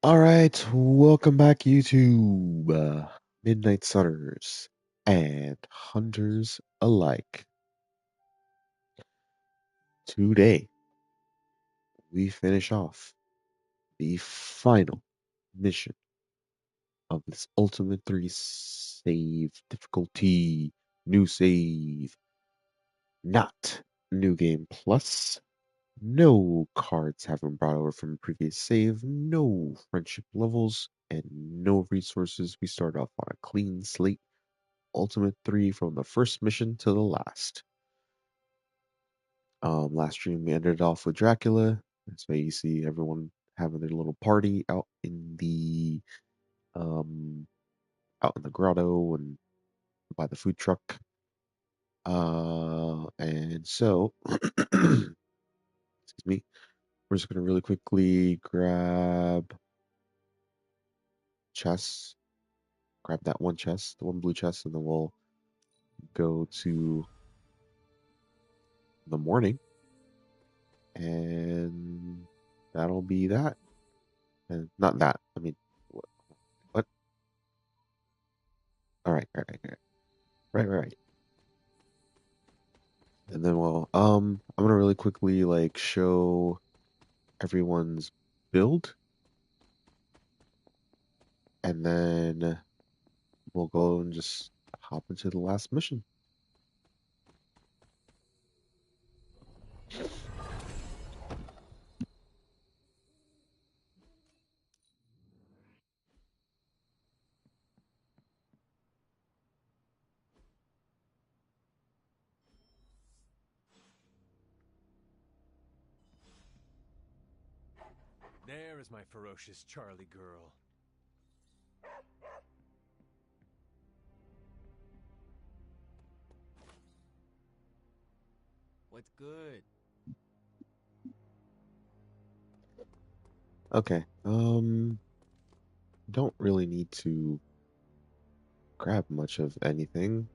All right, welcome back, YouTube. Midnight Sunners and Hunters alike. Today, we finish off the final mission of this Ultimate 3 save difficulty. New save, not New Game Plus. No cards have been brought over from previous save, no friendship levels, and no resources. We start off on a clean slate. Ultimate 3 from the first mission to the last. Last stream we ended off with Dracula. That's why you see everyone having their little party um out in the grotto and by the food truck. And so excuse me, we're just gonna really quickly chests, grab that one chest, the one blue chest, and then we'll go to the morning and that'll be that. And not that. I mean, what? All right. And then I'm gonna really quickly like show everyone's build, and then we'll go and just hop into the last mission. There is my ferocious Charlie girl. What's good? Okay. Don't really need to grab much of anything,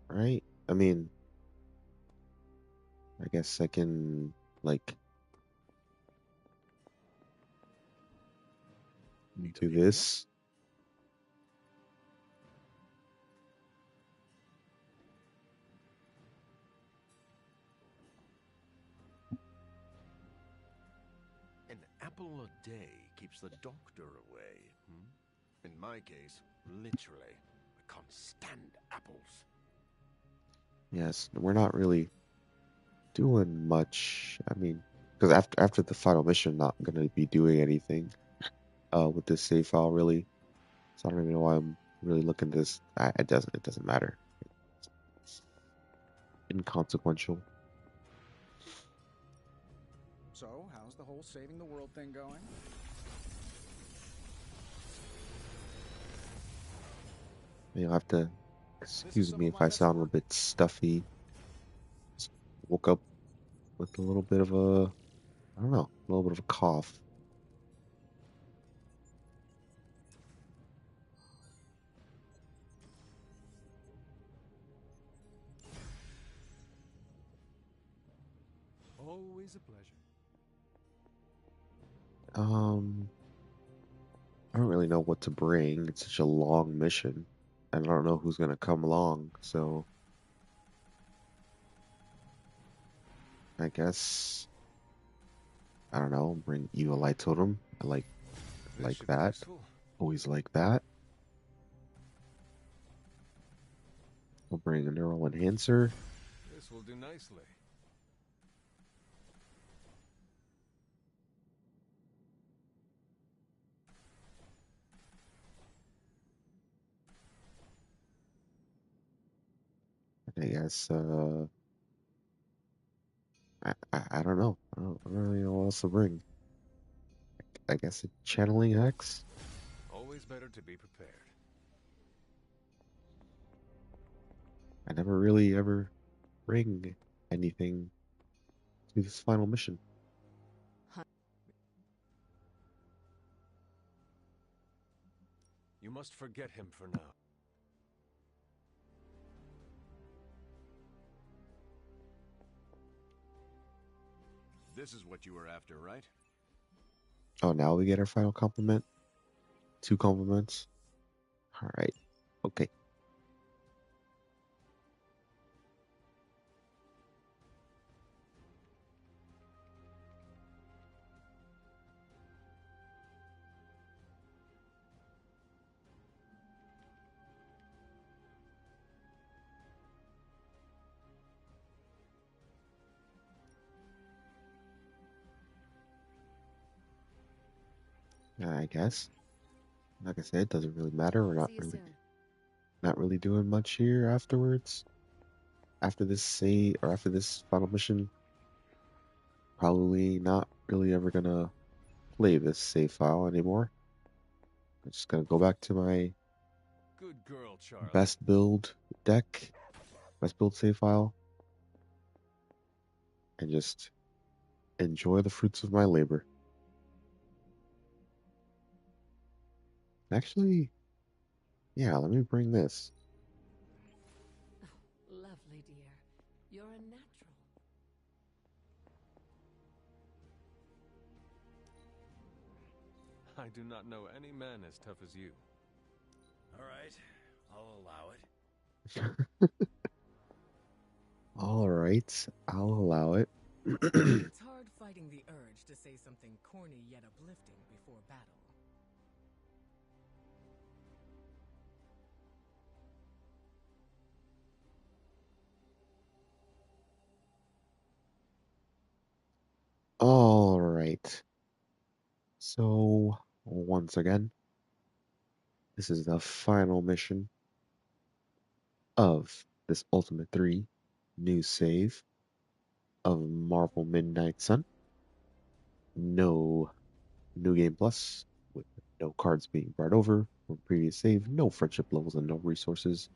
right? I mean, I guess I can like Need to do pick me up? this. An apple a day keeps the doctor away. In my case, literally. I can't stand apples. Yes, we're not really doing much. I mean, because after the final mission, not gonna be doing anything with this save file really. So I don't even know why I'm really looking at this. It doesn't matter. It's inconsequential. So, how's the whole saving the world thing going? You'll have to This is excuse some me of if my I best sound a work. bit stuffy. Just woke up with a little bit of a, I don't know, a little bit of a cough. Always a pleasure. Um, I don't really know what to bring. It's such a long mission, and I don't know who's gonna come along. So I guess I don't know. Bring Eva Light Totem. I This like should be that. useful. Always like that. We'll bring a Neural Enhancer. This will do nicely. I guess I don't know. I don't really know what else to bring. I guess a channeling X. Always better to be prepared. I never really ever bring anything to this final mission. You must forget him for now. This is what you were after, right? Oh, now we get our final compliment. 2 compliments. All right. Okay. I guess. Like I said, it doesn't really matter. We're See you soon. not really doing much here afterwards. After this or after this final mission, probably not really ever gonna play this save file anymore. I'm just gonna go back to my Good girl, Charlie. best build deck, best build save file, and just enjoy the fruits of my labor. Actually, yeah, let me bring this. Oh, lovely, dear. You're a natural. I do not know any man as tough as you. All right, I'll allow it. All right, I'll allow it. It's hard fighting the urge to say something corny yet uplifting before battle. All right. So, once again, this is the final mission of this Ultimate 3 new save of Marvel Midnight Sun. No New Game Plus, with no cards being brought over from previous save, no friendship levels, and no resources.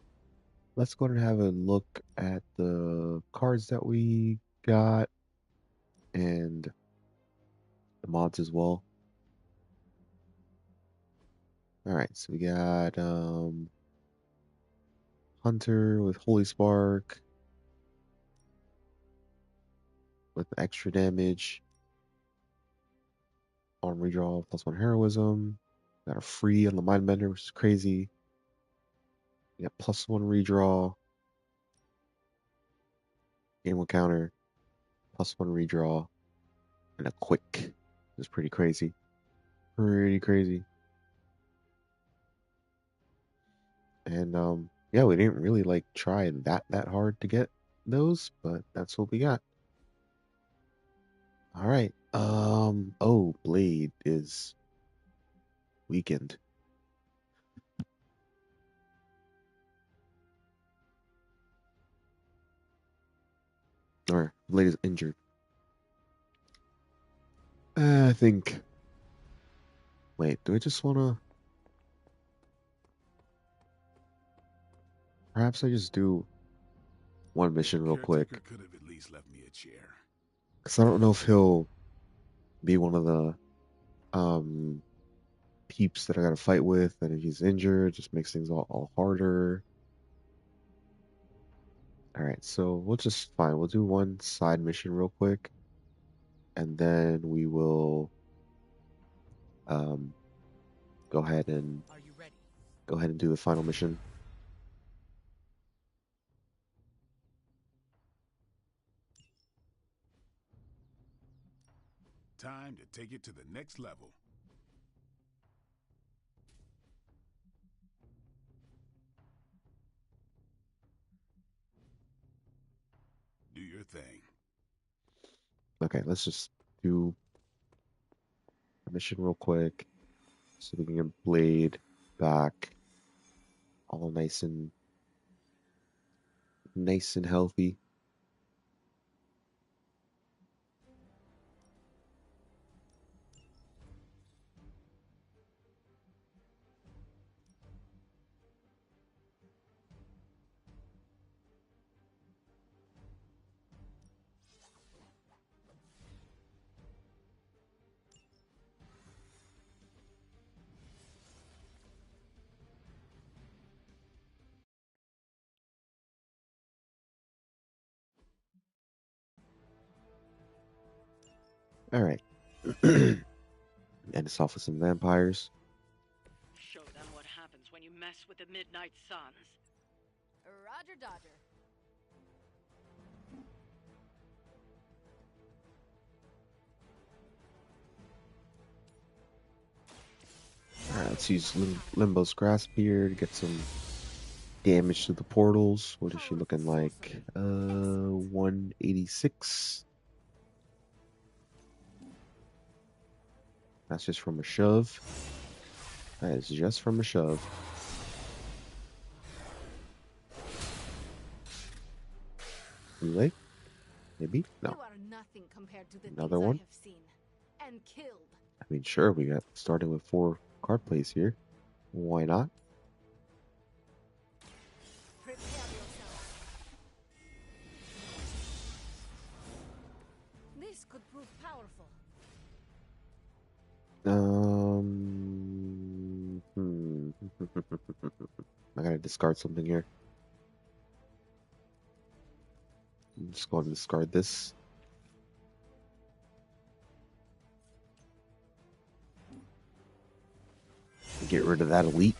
Let's go ahead and have a look at the cards that we got and the mods as well. All right, so we got Hunter with Holy Spark with extra damage on redraw +1 heroism. Got a free on the Mindbender, which is crazy. We got +1 redraw, game one counter, +1 redraw, and a quick. It's pretty crazy. Pretty crazy. And yeah, we didn't really like try that hard to get those, but that's what we got. All right. Oh, Blade is weakened. Or Blade is injured. I think. Wait, do I just wanna? Perhaps I just do one mission real quick, Caretaker could have at least left me a chair. because I don't know if he'll be one of the um peeps that I gotta fight with, and if he's injured, just makes things all harder. All right, so we'll just fine. We'll do one side mission real quick, and then we will um go ahead and Are you ready? do the final mission. Time to take it to the next level. Do your thing. Okay, let's just do a mission real quick, so we can get Blade back, all nice and healthy. All right, and it's off with some vampires. with the Midnight Suns. Roger Dodger. Alright, let's use Limbo's Grass Beard to get some damage to the portals. What is she looking like? 186. That's just from a shove. That is just from a shove. Relay? Maybe? No. You are nothing compared to the Another things one? I have seen and killed. I mean, sure, we got started with 4 card plays here. Why not? Prepare yourself. This could prove powerful. I gotta discard something here. I'm just going to discard this. Get rid of that elite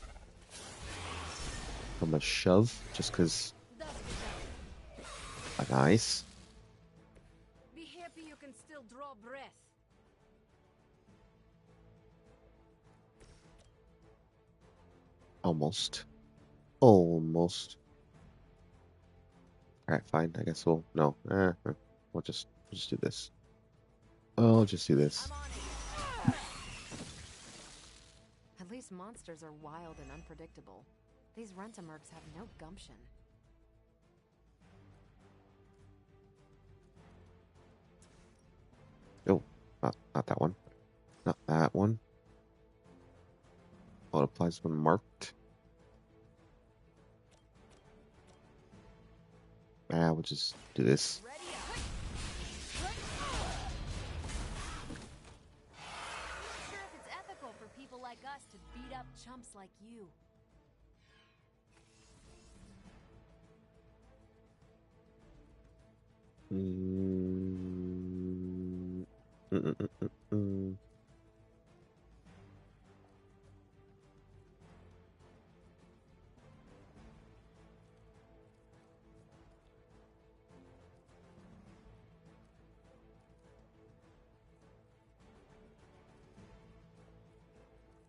from a shove, just because. Nice. Be happy you can still draw breath. Almost. Almost. Alright, fine. I guess we'll. No. We'll just do this. I'll just do this. At least monsters are wild and unpredictable. These Rentamercs have no gumption. Oh, not that one. Not that one. Oh, it applies when marked. We'll just do this. Ready up. Not sure if it's ethical for people like us to beat up chumps like you.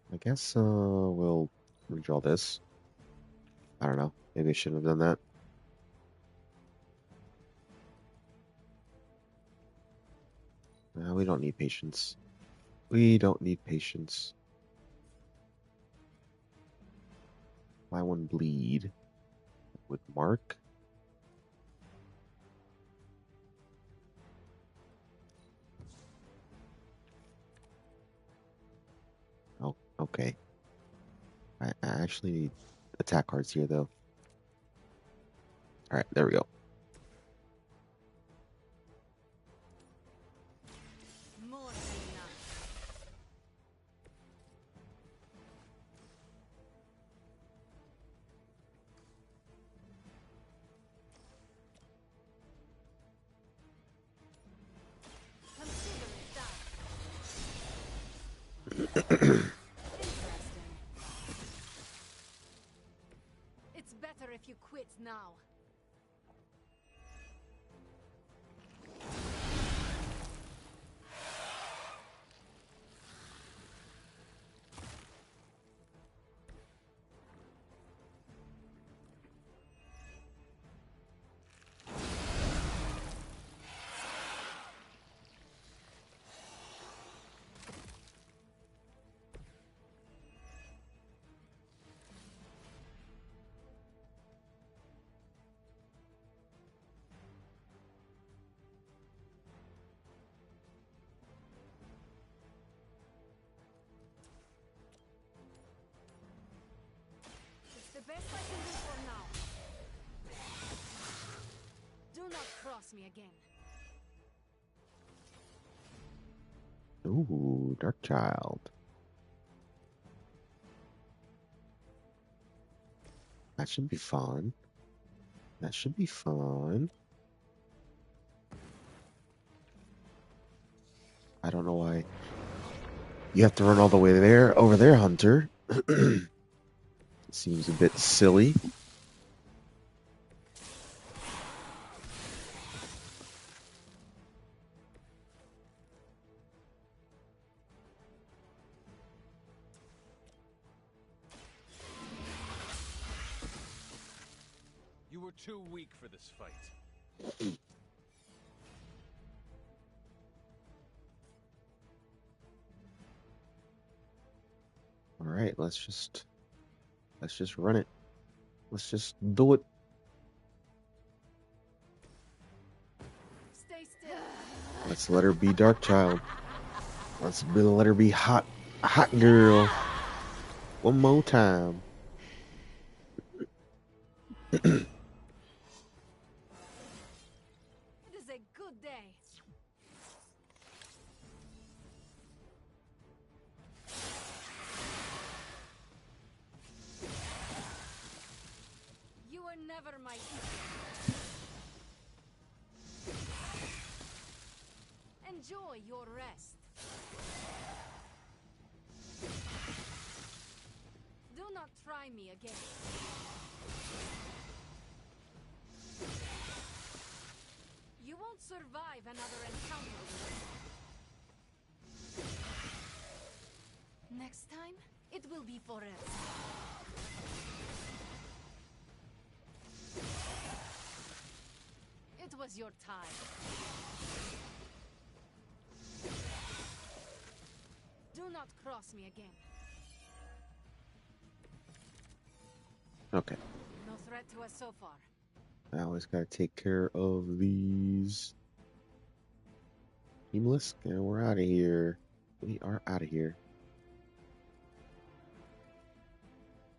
I guess we'll redraw this. I don't know. Maybe I shouldn't have done that. We don't need patience. We don't need patience. Why one bleed would mark? Oh, okay. I actually need attack cards here, though. Alright, there we go. More than enough. Consider it done. Interesting. It's better if you quit now. It's the best I can do for now. Do not cross me again. Ooh, Dark Child. That should be fun. That should be fun. I don't know why. You have to run all the way there, over there, Hunter. Seems a bit silly. You were too weak for this fight. All right, let's just run it. Let's just do it. Stay still. Let's let her be Dark Child. Let her be hot girl. One more time. It is a good day. You were never my equal. Enjoy your rest. Do not try me again. You won't survive another encounter with me. Next time, it will be forever. It was your time. Do not cross me again. Okay. No threat to us so far. I always gotta take care of these. Seamless, and we're out of here. We are out of here.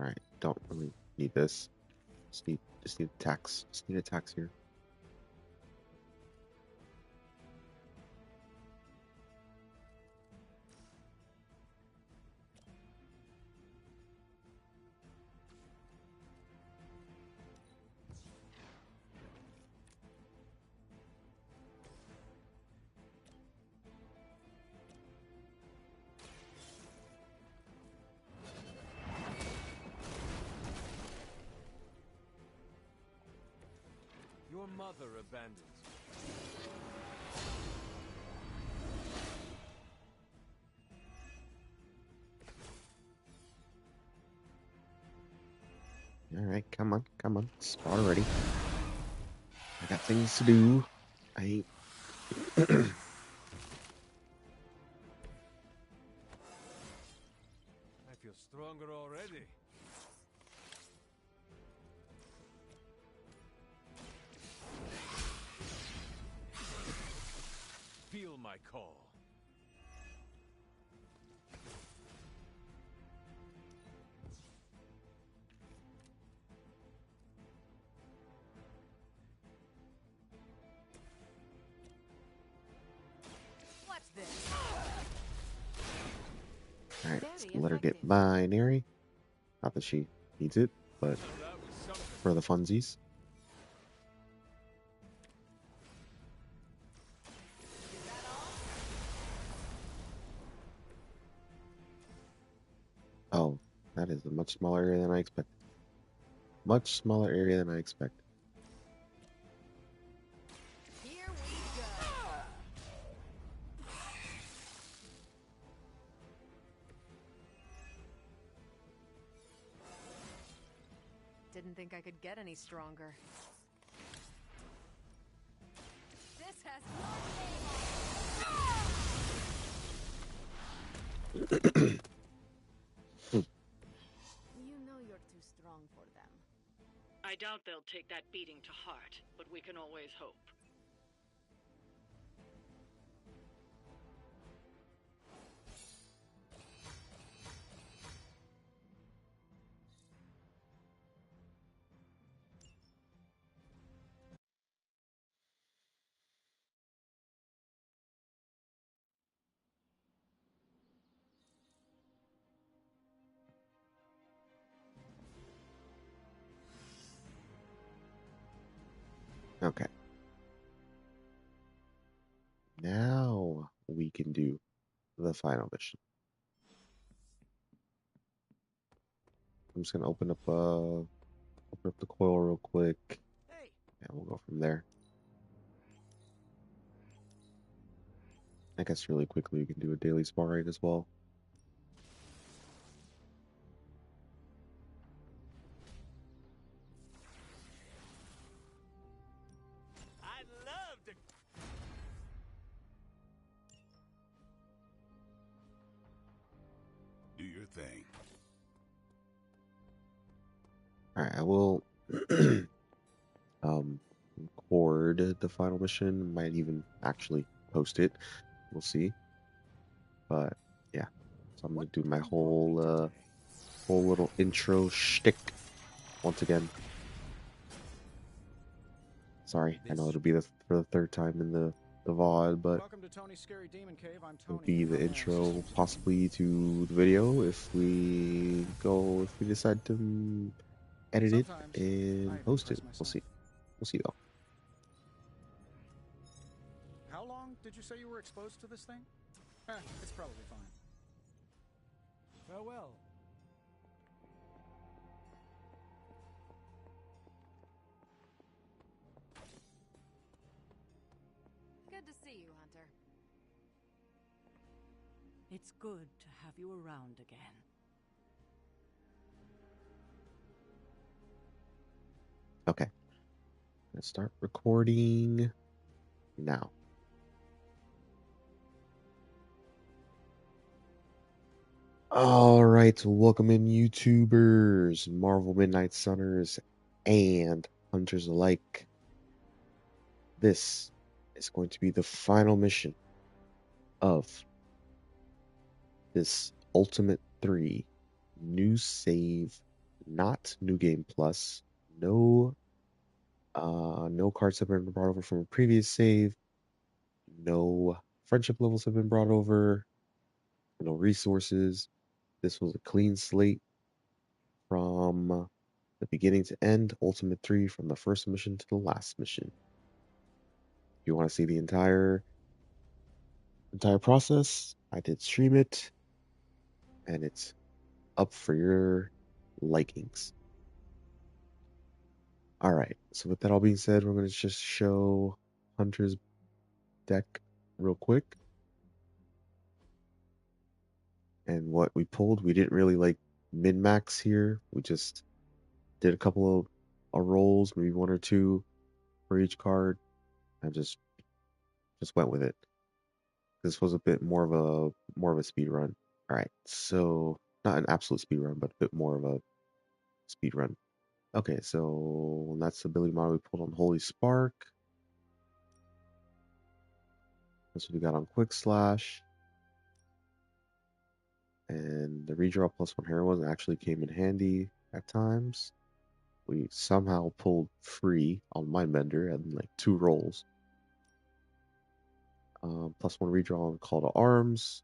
All right, don't really need this. Just need attacks. Just need attacks here. Your mother abandons you. All right, come on. Spot already. I got things to do. I ain't. I feel stronger already. Feel my call. Watch this. All right, let's Very let her get effective. binary. Not that she needs it, but So that was something. for the funsies. Is that all? Oh, that is a much smaller area than I expected. Much smaller area than I expected. Here we go. Didn't think I could get any stronger. This has no name on it. You know you're too strong for them. I doubt they'll take that beating to heart, but we can always hope. Okay. Now we can do the final mission. I'm just gonna open up the coil real quick, and we'll go from there. I guess really quickly we can do a daily sparring as well. I'd love to. Do your thing. All right, I will record the final mission. Might even actually post it. We'll see. But yeah, so I'm gonna do my whole little intro shtick once again. Sorry, I know it'll be for the third time in the VOD, but Welcome to Tony's Scary Demon Cave. I'm it'll Tony. be the How may I intro assist you? possibly to the video if we decide to edit it Sometimes and I post impress it. We'll myself. see. We'll see though. How long did you say you were exposed to this thing? It's probably fine. Farewell. Good to see you, Hunter. It's good to have you around again. Okay. Let's start recording now. All right, welcome in YouTubers, Marvel Midnight Sunners, and hunters alike. This is going to be the final mission of this Ultimate 3 new save, not new game plus. No cards have been brought over from a previous save. No friendship levels have been brought over. No resources. This was a clean slate from the beginning to end. Ultimate 3 from the first mission to the last mission. If you want to see the entire process, I did stream it, and it's up for your likings. All right. So with that all being said, we're going to just show Hunter's deck real quick. And what we pulled, we didn't really like min-max here. We just did a couple of rolls, maybe one or two for each card, and just went with it. This was a bit more of a speed run. All right. So not an absolute speed run, but a bit more of a speed run. Okay, so that's the ability model we pulled on Holy Spark. That's what we got on Quick Slash. And the redraw +1 heroine actually came in handy at times. We somehow pulled free on Mindbender and like 2 rolls. +1 redraw on Call to Arms.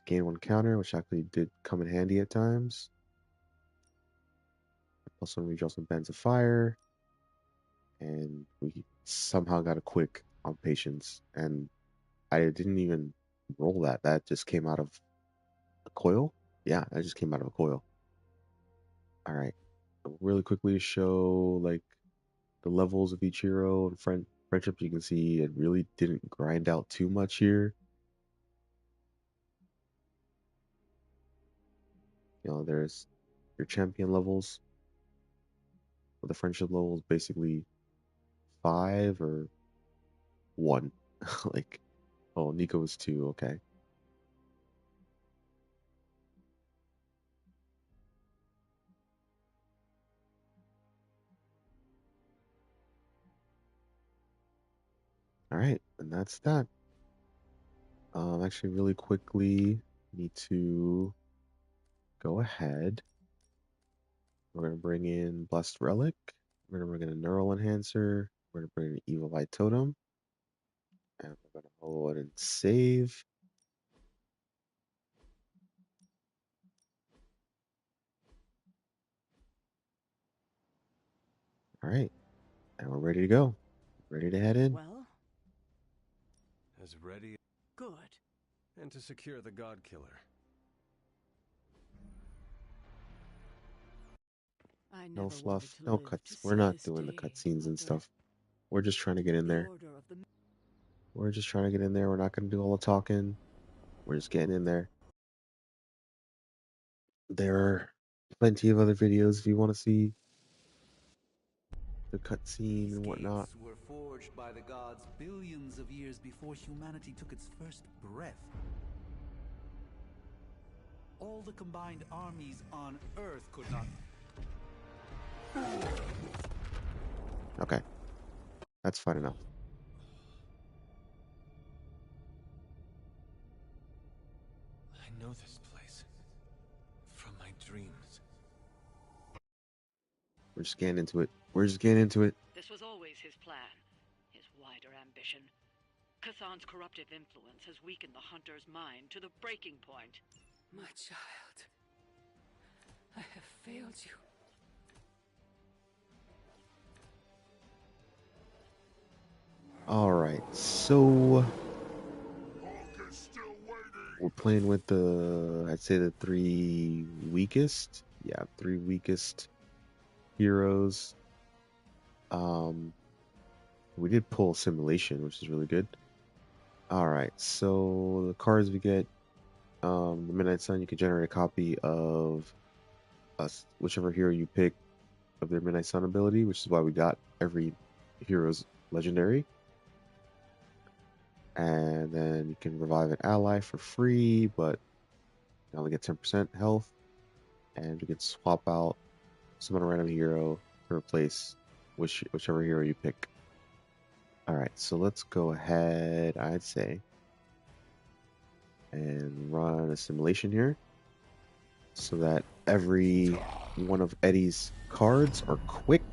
Gain 1 counter, which actually did come in handy at times. +1 redraw some Bands of Fire. And we somehow got a quick on Patience. And I didn't even roll that. That just came out of a coil? Yeah, that just came out of a coil. All right. Really quickly to show like the levels of each hero and friendship. You can see it really didn't grind out too much here. You know, there's your champion levels. But the friendship level is basically 5 or 1. Like, oh, Nico is 2. Okay. All right, and that's that. Actually, really quickly, need to go ahead. We're gonna bring in Blessed Relic. We're gonna bring in a Neural Enhancer. We're gonna bring in Evil Eye Totem, and we're gonna go ahead and save. All right, and we're ready to go. Ready to head in. Well, As ready. good. And to secure the God Killer. I No never fluff, wanted to no live cuts. to We're see not this doing the day, cutscenes and Mother. stuff. We're just trying to get in The there. order of the We're just trying to get in there. We're not gonna do all the talking. We're just getting in there. There are plenty of other videos if you want to see the cutscene These and whatnot. gates were forged by the gods billions of years before humanity took its first breath. All the combined armies on Earth could not. Okay, that's fine enough. I know this place from my dreams. We're just getting into it. We're just getting into it. This was always his plan, his wider ambition. Cthulhu's corruptive influence has weakened the hunter's mind to the breaking point. My child, I have failed you. All right, so we're playing with I'd say the three weakest. Yeah, three weakest heroes. We did pull simulation, which is really good. All right, so the cards we get, the Midnight Sun, you can generate a copy of whichever hero you pick of their Midnight Sun ability, which is why we got every hero's legendary. And then you can revive an ally for free, but you only get 10% health. And you can swap out summon a random hero to replace whichever hero you pick. Alright, so let's go ahead, I'd say, and run a simulation here so that every one of Eddie's cards are quick.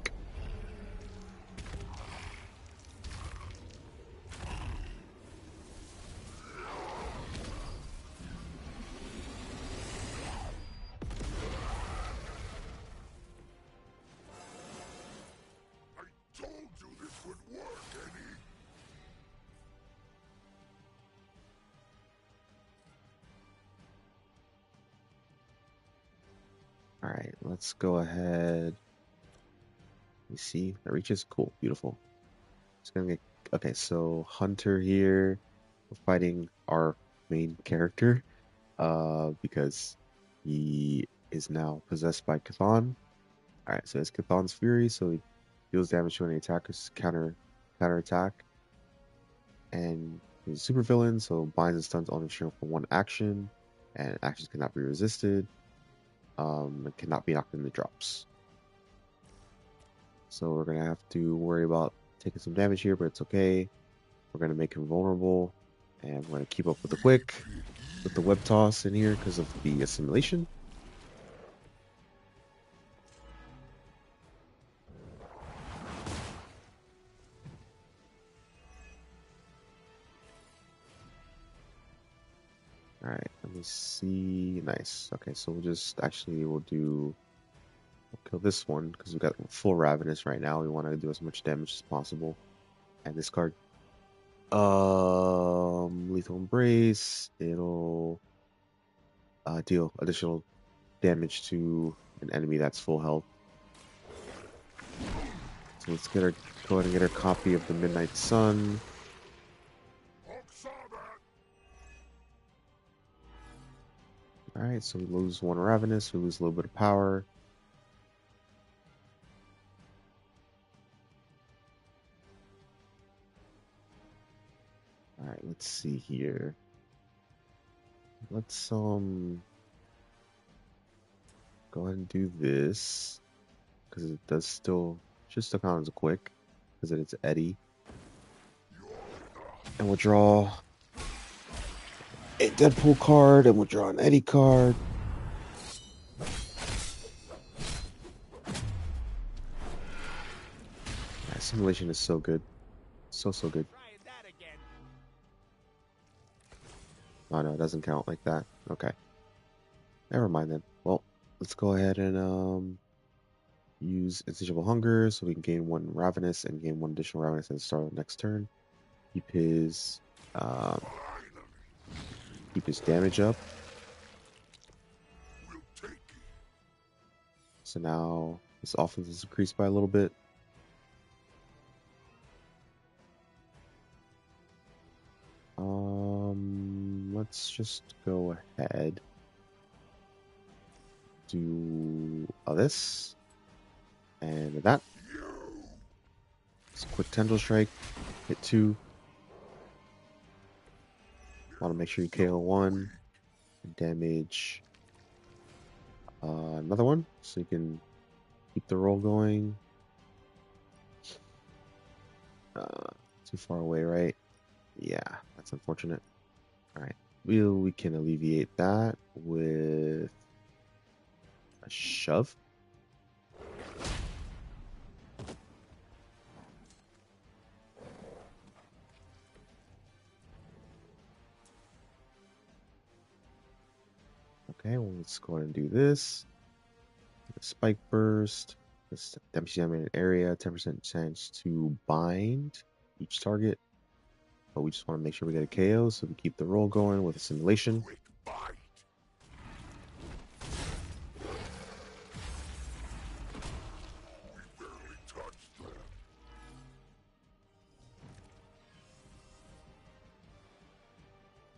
Alright, let's go ahead. Let me see. That reaches. Cool. Beautiful. It's gonna get. Okay, so Hunter here. We're fighting our main character. Because he is now possessed by Cthulhu. Alright, so it's Cthulhu's Fury, so he deals damage to any attackers counter attack. And he's a super villain, so binds and stuns only shown for one action, and actions cannot be resisted. It cannot be knocked into drops. So we're gonna have to worry about taking some damage here, but it's okay. We're gonna make him vulnerable, and we're gonna keep up with the quick, with the web toss in here because of the assimilation. All right, let me see. Nice. Okay, so we'll kill this one because we got full Ravenous right now. We want to do as much damage as possible. And this card, Lethal Embrace. It'll deal additional damage to an enemy that's full health. So let's go ahead and get our copy of the Midnight Sun. Alright, so we lose one Ravenous, we lose a little bit of power. Alright, let's see here. Let's go ahead and do this. Because it does should still count as a quick. Because it's Eddie. And we'll draw a Deadpool card, and we'll draw an Eddie card. Yeah, simulation is so good. So good. Oh no, it doesn't count like that. Okay. Never mind then. Well, let's go ahead and use Insatiable Hunger so we can gain one Ravenous and gain one additional Ravenous at the start of the next turn. Keep his damage up. So now His offense is increased by a little bit. Let's just go ahead. Do this and that. Just quick tendril strike. Hit 2. Want to make sure you KO 1. Damage another one, so you can keep the roll going. Too far away, right? Yeah, that's unfortunate. All right, we can alleviate that with a shove. Okay, well, let's go ahead and do this. Spike burst. This damage an area, 10% chance to bind each target. But we just want to make sure we get a KO, so we keep the roll going with a simulation.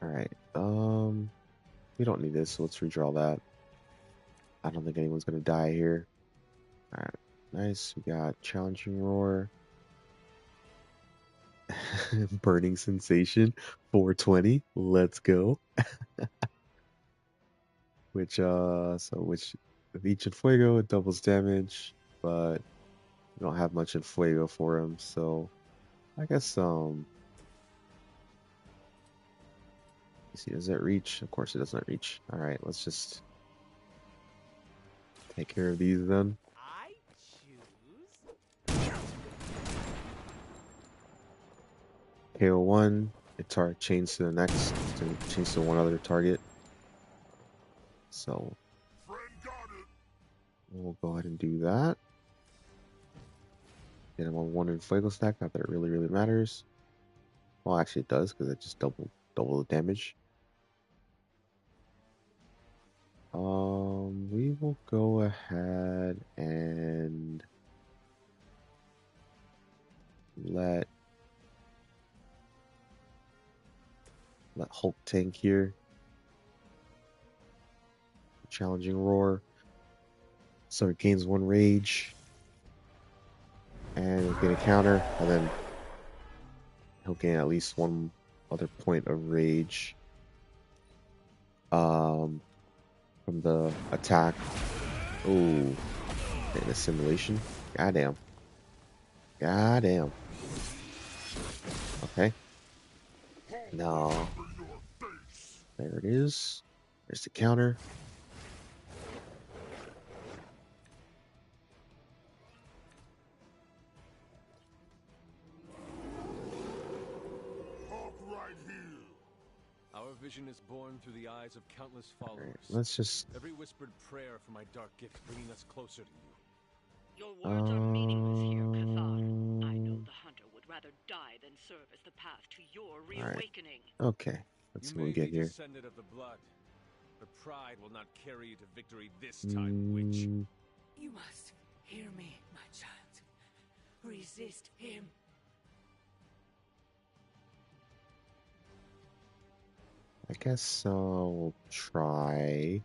Alright, we don't need this, so let's redraw that. I don't think anyone's gonna die here. Alright, nice. We got Challenging Roar. Burning Sensation, 420. Let's go. Which with each in Fuego, it doubles damage, but we don't have much in Fuego for him, so I guess, you see, does it reach? Of course it does not reach. Alright, let's just take care of these then. I choose. KO 1, it chains to the next, to chains to one other target. So we'll go ahead and do that. Get him on 1 in Fuego stack, not that it really matters. Well, actually it does, because it just double the damage. We will go ahead and let Hulk tank here. Challenging Roar. So it gains 1 rage. And he'll get a counter, and then he'll gain at least 1 other point of rage. From the attack. Ooh. And the simulation. Goddamn. Okay. No. There it is. There's the counter. Our vision is born through the eyes of countless followers. Right, let's just... Every whispered prayer for my dark gift bringing us closer to you. Your words are meaningless here, Kathan. I know the hunter would rather die than serve as the path to your reawakening. Okay, let's see what we get here. Descendant of the blood, but pride will not carry you to victory this time, witch. You must hear me, my child. Resist him. I guess we'll try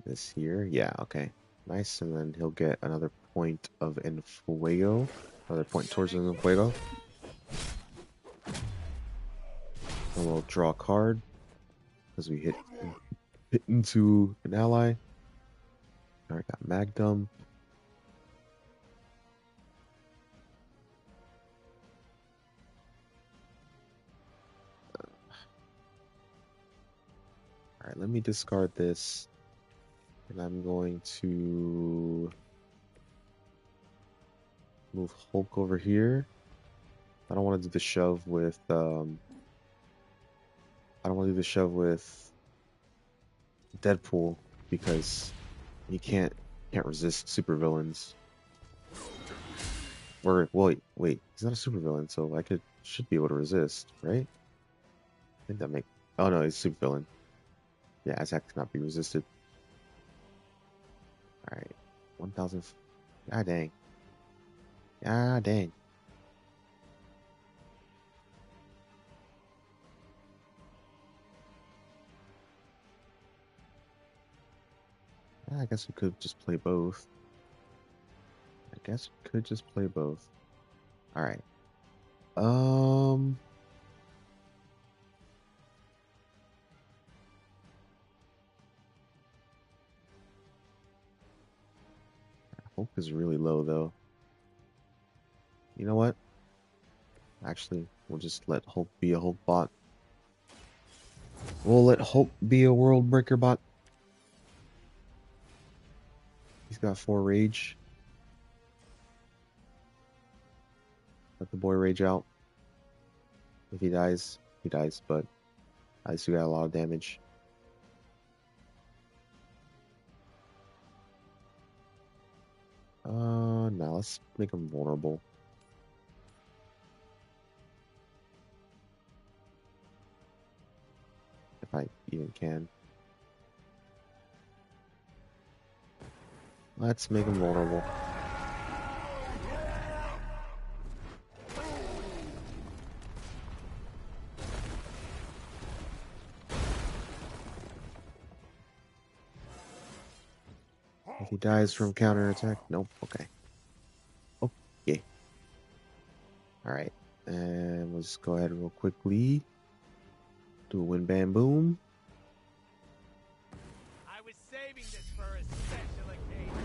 this here. Yeah, okay. Nice, and then he'll get another point of Enfuego. Another point towards Enfuego. And we'll draw a card as we hit into an ally. Alright, got Magdum. Alright, let me discard this. And I'm going to move Hulk over here. I don't want to do the shove with Deadpool because he can't resist supervillains. Or wait, he's not a supervillain, so I should be able to resist, right? I think that oh no, he's a supervillain. Yeah, Isaac cannot be resisted. Alright. 1 1,000. God dang. God dang. I guess we could just play both. I All right. Hope is really low though. You know what? Actually, we'll just let Hope be a Hope bot. We'll let Hope be a World Breaker bot. He's got 4 rage. Let the boy rage out. If he dies, he dies, but I still got a lot of damage. Now let's make him vulnerable. If I even can. Let's make him vulnerable. If he dies from counterattack, nope, okay. Okay. Alright, and we'll just go ahead real quickly. Do a win bam boom. I was saving this for a special occasion.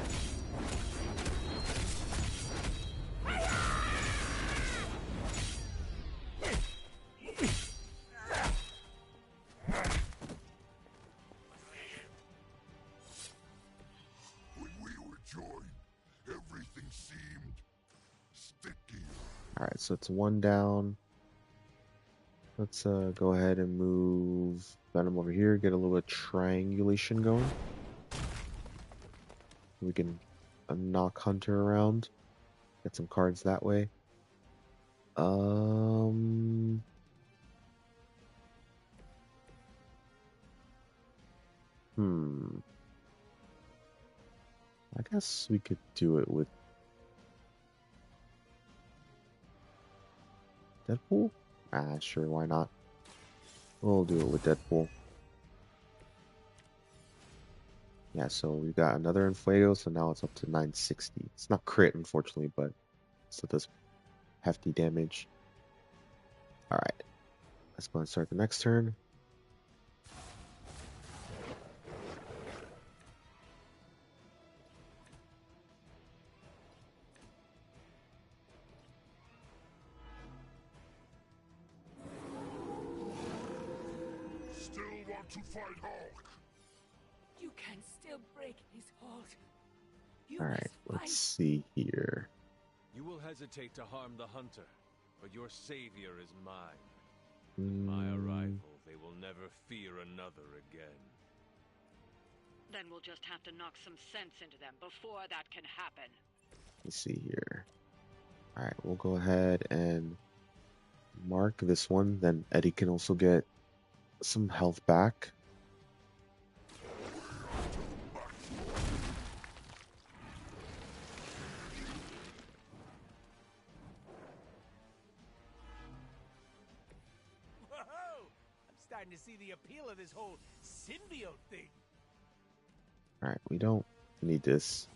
When we were joined, everything seemed sticky. Alright, so it's 1 down. Let's go ahead and move Venom over here, get a little bit of triangulation going. We can knock Hunter around, get some cards that way. I guess we could do it with Deadpool? Ah, sure, why not? We'll do it with Deadpool. Yeah, so we got another Infuego, so now it's up to 960. It's not crit, unfortunately, but still does hefty damage. Alright, let's go and start the next turn. Still want to fight Hulk? You can still break his hold. You Alright, must let's fight. see here. You will hesitate to harm the hunter, but your savior is mine. With my arrival, they will never fear another again. Then we'll just have to knock some sense into them before that can happen. Let's see here. Alright, we'll go ahead and mark this one. Then Eddie can also get some health back. Whoa! I'm starting to see the appeal of this whole symbiote thing. Alright, we don't need this.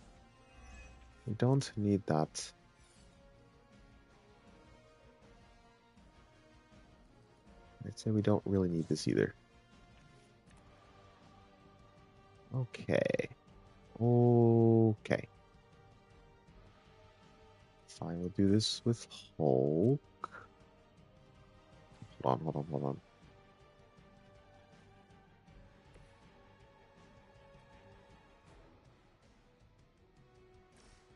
We don't need that. I'd say we don't really need this either. Okay. Okay. Fine, we'll do this with Hulk. Hold on.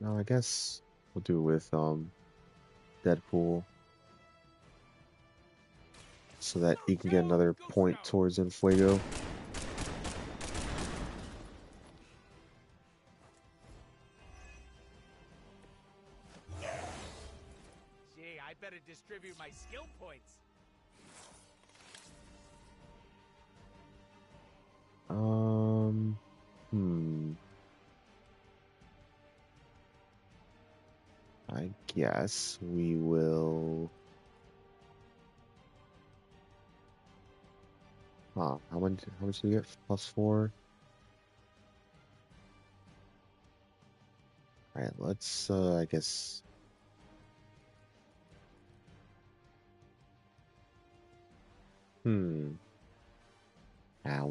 No, I guess we'll do it with Deadpool. So that he can get another point towards Infuego. Gee, I better distribute my skill points. I guess we will. Huh, how much do we get? +4? Alright, let's I guess. We'll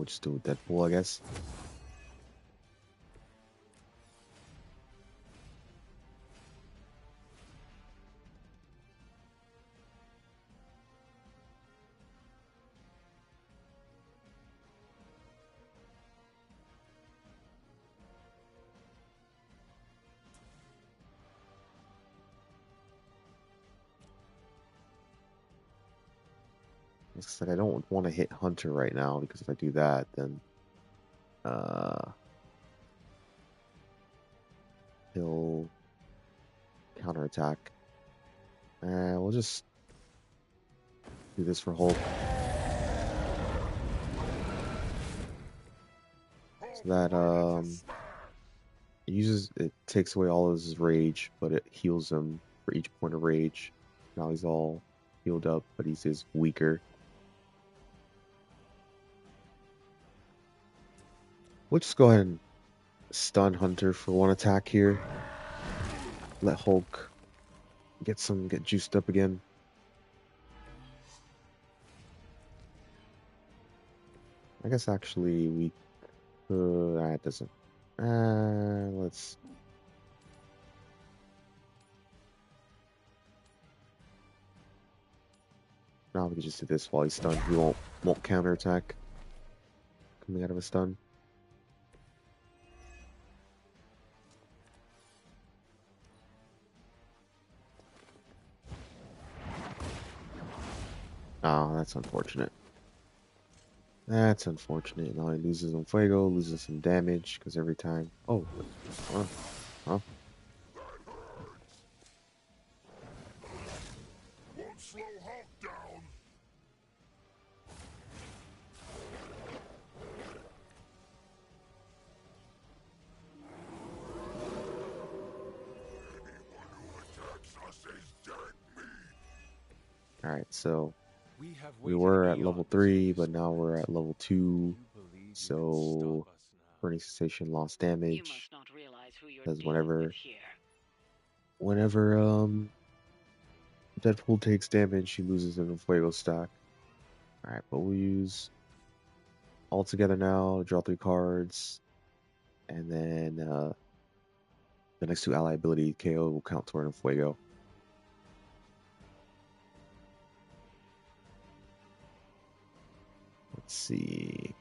just do Deadpool, I guess. It's like I don't want to hit Hunter right now because if I do that, then he'll counterattack. We'll just do this for Hulk. So that it takes away all of his rage, but it heals him for each point of rage. Now he's all healed up, but he's just weaker. We'll just go ahead and stun Hunter for one attack here. Let Hulk get juiced up again. I guess actually we could. It doesn't. Let's. Now we can just do this while he's stunned. He won't counterattack coming out of a stun. Oh, that's unfortunate. That's unfortunate. Now he loses on Fuego, loses some damage because every time. Oh, huh? Won't slow Hulk down. Anyone who attacks us is dead meat. All right, so we waited were at level eons 3, for but this now we're moment. at level Do 2. you believe you can So stop us now? burning cessation lost You damage. must not realize who you're Because dealing with here. whenever Deadpool takes damage, he loses an Fuego stack. All right, but we'll use all together now. Draw 3 cards, and then the next 2 ally ability KO will count toward an Fuego. Let's see.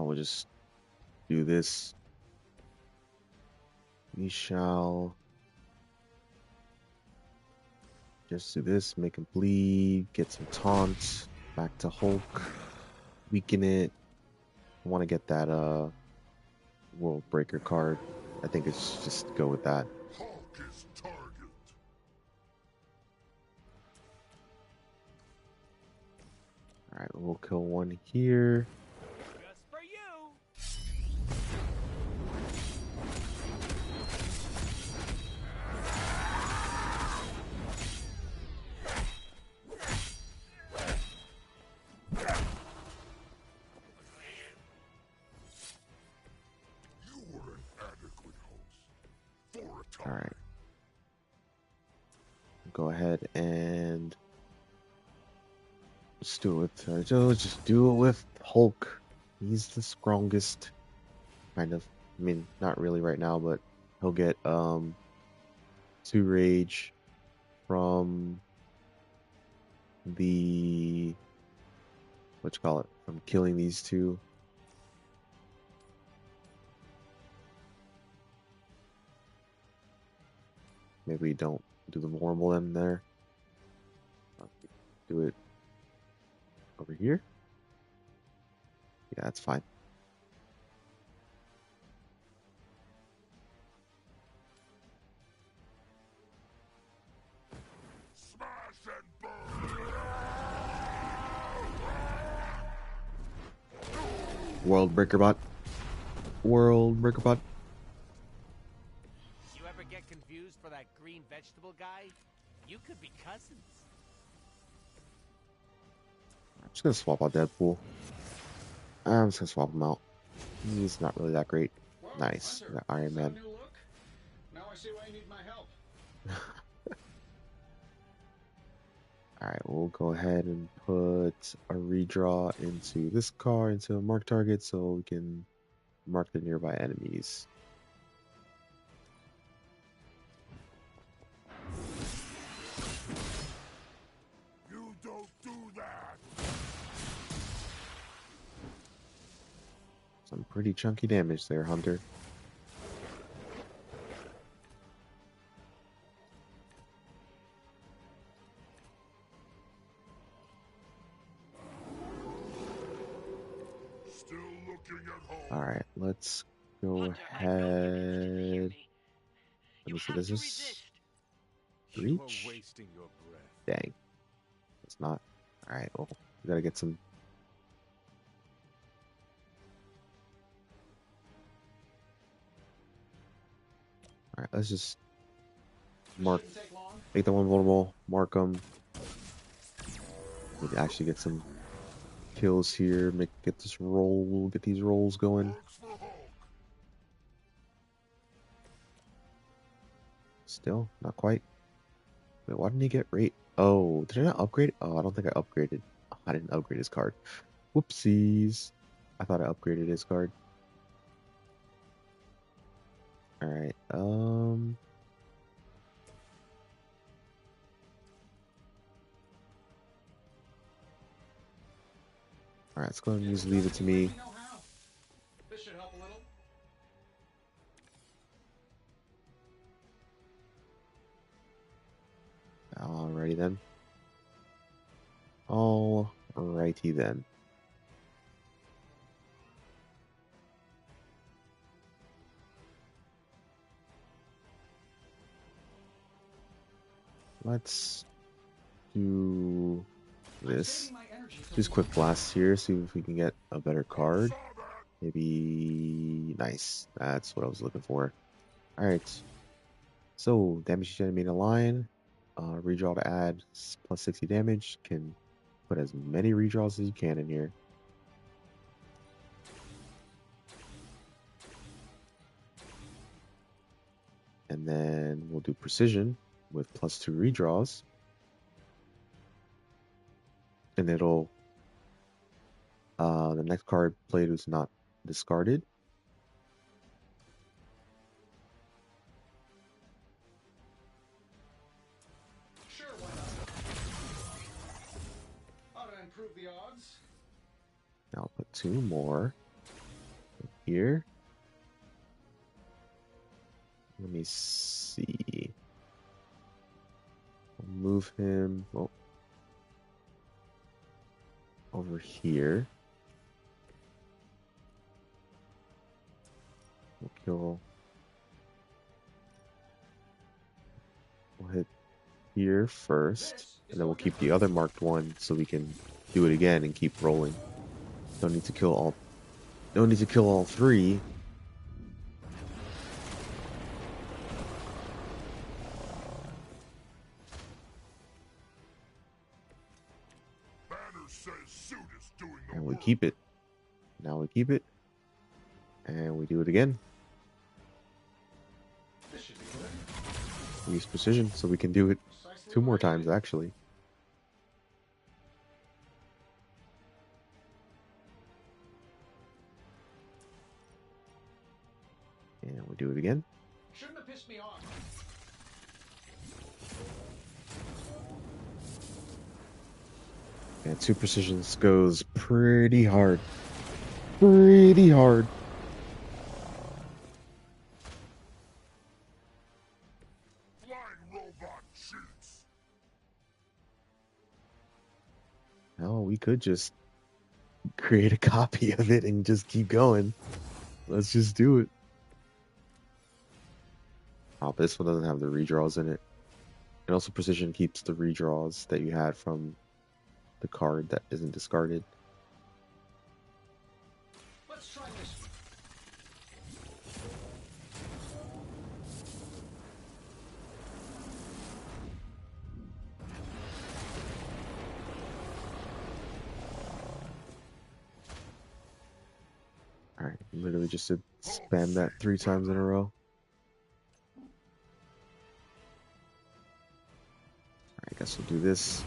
We'll just do this. We shall just do this, make him bleed, get some taunt, back to Hulk, weaken it. I want to get that World Breaker card. I think it's just go with that. Hulk is target. Alright, we'll kill one here. Just for you. You were an adequate host. For a time. Alright. Go ahead and let's do it. Just do it with Hulk. He's the strongest. Kind of. I mean, not really right now, but he'll get 2 rage from the from killing these 2. Maybe we don't Do the normal in there. Do it over here. Yeah, that's fine. Smash and burn! World Breaker Bot. World Breaker Bot. You ever get confused for that green vegetable guy? You could be cousins. I'm just gonna swap out Deadpool. I'm just gonna swap him out. He's not really that great. Whoa, Nice. Hunter, Got Iron is that Man. a new look? Now I see why you need my help. Alright, we'll go ahead and put a redraw into this car, into a mark target, so we can mark the nearby enemies. You don't do that! Some pretty chunky damage there, Hunter. Still looking at home. Alright, let's go Hunter, I know you're destined to hear ahead. me. Let You me see, have does to this resist. You are reach? wasting your breath. Dang. It's not. Alright, well, we gotta get some. Alright, let's just mark. Shouldn't take long. Make the one vulnerable, mark them. We can actually get some kills here. Get this roll, get these rolls going. Hulk's for Hulk. Still, not quite. Wait, why didn't he get rate? Oh, did I not upgrade? Oh, I don't think I upgraded. Oh, I didn't upgrade his card. Whoopsies. I thought I upgraded his card. Alright, Alright, let's go ahead and use Leave It to Me. Let know how. This should help a little. Alrighty then. Alrighty then. Let's do this. Just quick blasts here, see if we can get a better card. Maybe nice. That's what I was looking for. Alright. So damage each enemy in a line. Redraw to add plus 60 damage. Can put as many redraws as you can in here. And then we'll do precision with plus 2 redraws. And it'll the next card played is not discarded. Sure, why not? Ought to improve the odds. Now I'll put 2 more here. Let me see. I'll move him over here. We'll kill. We'll hit here first, and then we'll keep the other marked one so we can do it again and keep rolling. Don't need to kill all. Don't need to kill all 3. Banner says suit is doing the And we work. keep it. Now we keep it. And we do it again. This should be good. We use precision so we can do it Precisely 2 more what I times needed. actually. And we do it again. Shouldn't have pissed me off. And 2 precisions goes pretty hard. Pretty hard. Flying robot cheats. Hell, we could just create a copy of it and just keep going. Let's just do it. Oh, but this one doesn't have the redraws in it. And also precision keeps the redraws that you had from the card that isn't discarded. Let's try this. Alright, literally just to spam that 3 times in a row. Alright, I guess we'll do this.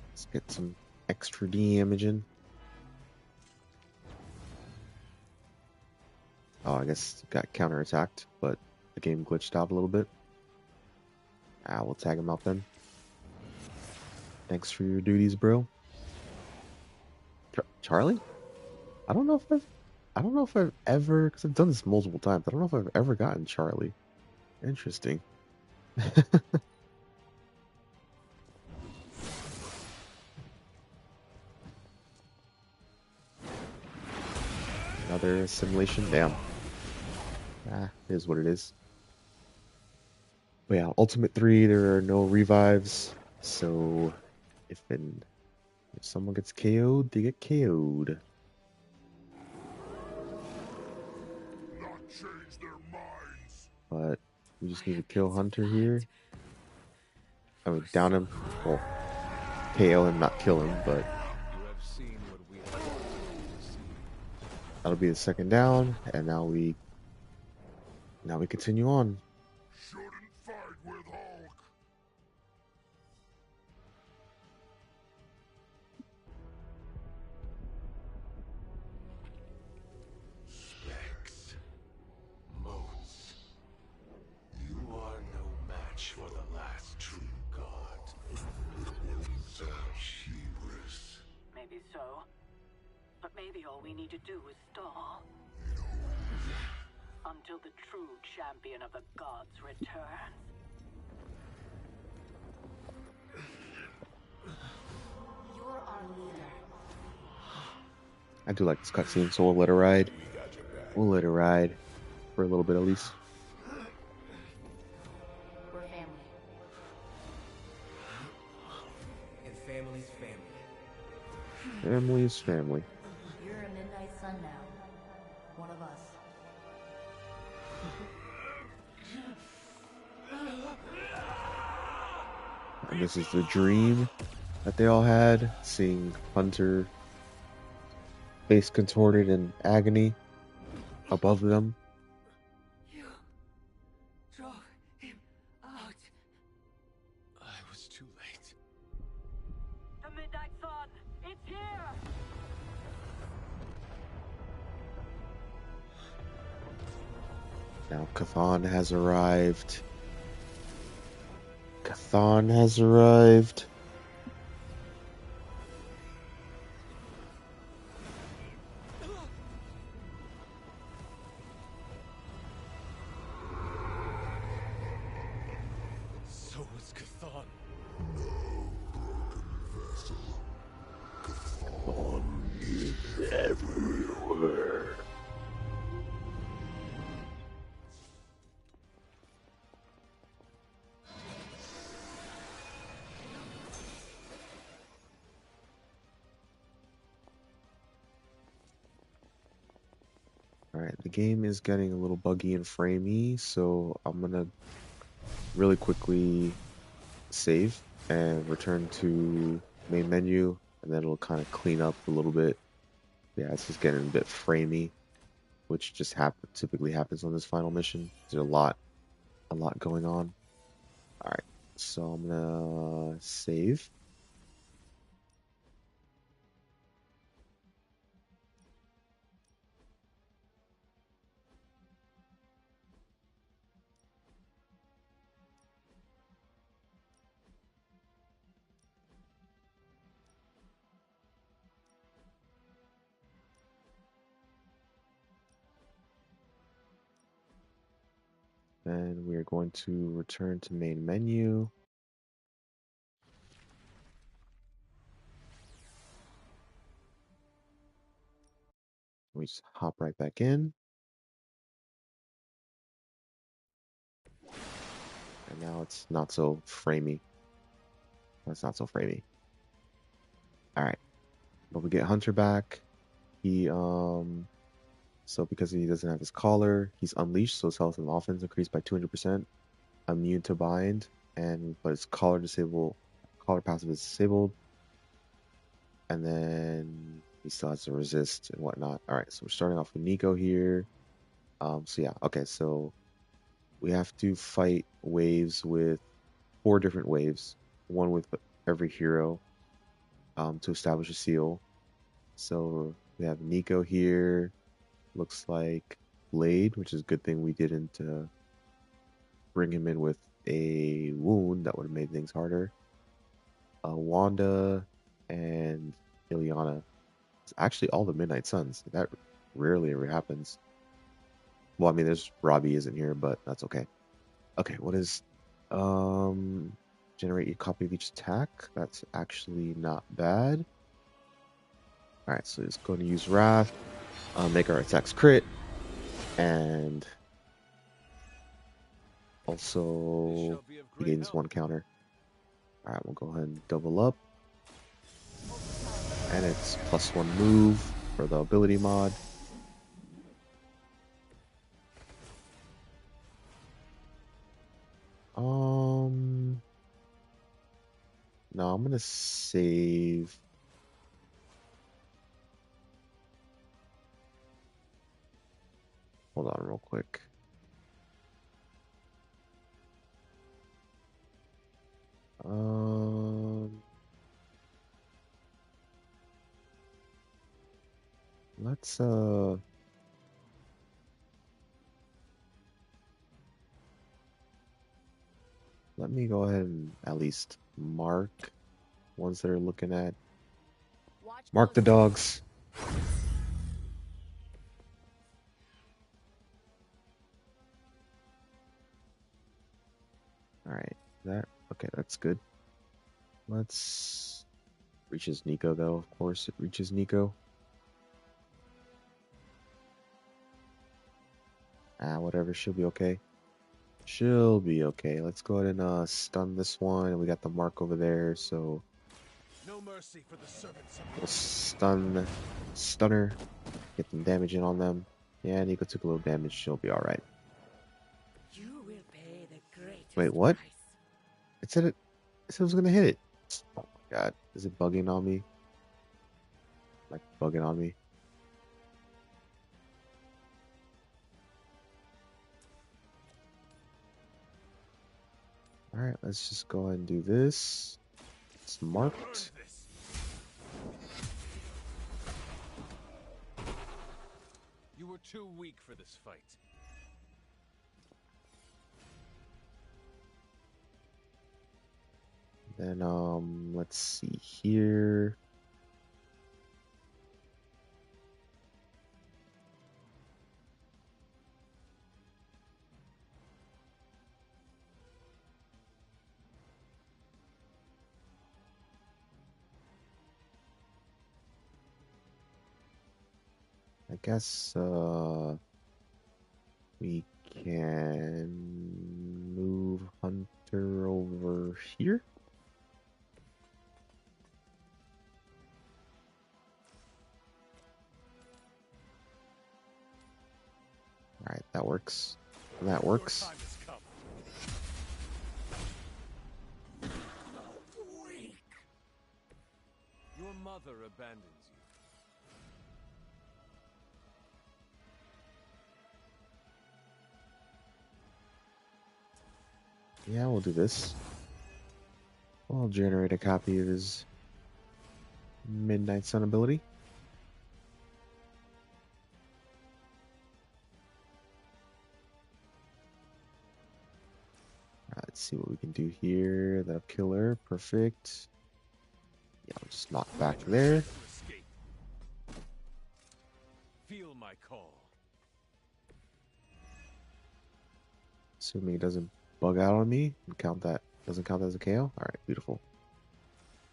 Let's get some extra damage in. Oh, I guess got counterattacked, but the game glitched out a little bit. Ah, we'll tag him out then. Thanks for your duties, bro. Charlie? I don't know if I've ever, because I've done this multiple times. I don't know if I've ever gotten Charlie. Interesting. Another assimilation. Damn. Ah, it is what it is. But yeah, Ultimate 3, there are no revives. So if someone gets KO'd, they get KO'd. Not change their minds. But we just need to kill Hunter here. I mean, down him. Well, KO him, not kill him, but that'll be the second down, and now we continue on. Shouldn't fight with Hulk. Specs. Motes. You are no match for the last true god. Hubris. Maybe so. But maybe all we need to do is stall. Until the true champion of the gods returns. You're our leader. I do like this cutscene, so we'll let it ride. We'll let it ride for a little bit at least. We're family. And family's family. Family's family. You're a midnight sun now. One of us. And this is the dream that they all had, seeing Hunter face contorted in agony above them. You drove him out. I was too late. The Midnight Sun! It's here! Now Cathan has arrived. Cathan has arrived. So was Cathan. Everywhere. Alright, the game is getting a little buggy and framey, so I'm gonna really quickly save and return to main menu, and then it'll kind of clean up a little bit. Yeah, it's just getting a bit framey, which just typically happens on this final mission. There's a lot going on. Alright, so I'm gonna save. And we are going to return to main menu. We just hop right back in. And now it's not so framey. It's not so framey. Alright. But we get Hunter back. He so because he doesn't have his collar, he's unleashed, so his health and offense increased by 200%. Immune to bind, but his collar passive is disabled. And then he still has to resist and whatnot. Alright, so we're starting off with Nico here. So yeah, okay, so we have to fight waves with 4 different waves, one with every hero, to establish a seal. So we have Nico here. Looks like Blade, which is a good thing we didn't bring him in with a wound. That would have made things harder. Wanda and Ilyana. It's actually all the Midnight Suns. That rarely ever happens. Well, I mean, there's Robbie isn't here, but that's okay. Okay, what is generate a copy of each attack? That's actually not bad. Alright, so it's going to use Wrath, make our attacks crit, and also he gains 1 counter. Alright, we'll go ahead and double up. And it's +1 move for the ability mod. No, I'm gonna save. Hold on real quick. Let's let me go ahead and at least mark ones that are looking at. Mark the dogs. Alright, okay, that's good. Let's reaches Nico though, of course it reaches Nico. Whatever, she'll be okay. She'll be okay. Let's go ahead and stun this one, and we got the mark over there, so no mercy for the servants. We'll stunner, get some damage in on them. Yeah, Nico took a little damage, she'll be alright. You will pay the greatest Wait, what? price. It said it was gonna hit it. Oh my god, is it bugging on me? Like bugging on me? Alright, let's just go ahead and do this. It's marked. You were too weak for this fight. Then let's see here. I guess we can move Hunter over here. Alright, that works. That works. Your mother abandons you. Yeah, we'll do this. We'll generate a copy of his Midnight Sun ability. Let's see what we can do here. That'll kill her. Perfect. Yeah, I'll just knock back there. Feel my call. Assuming it doesn't bug out on me and doesn't count as a KO. Alright, beautiful.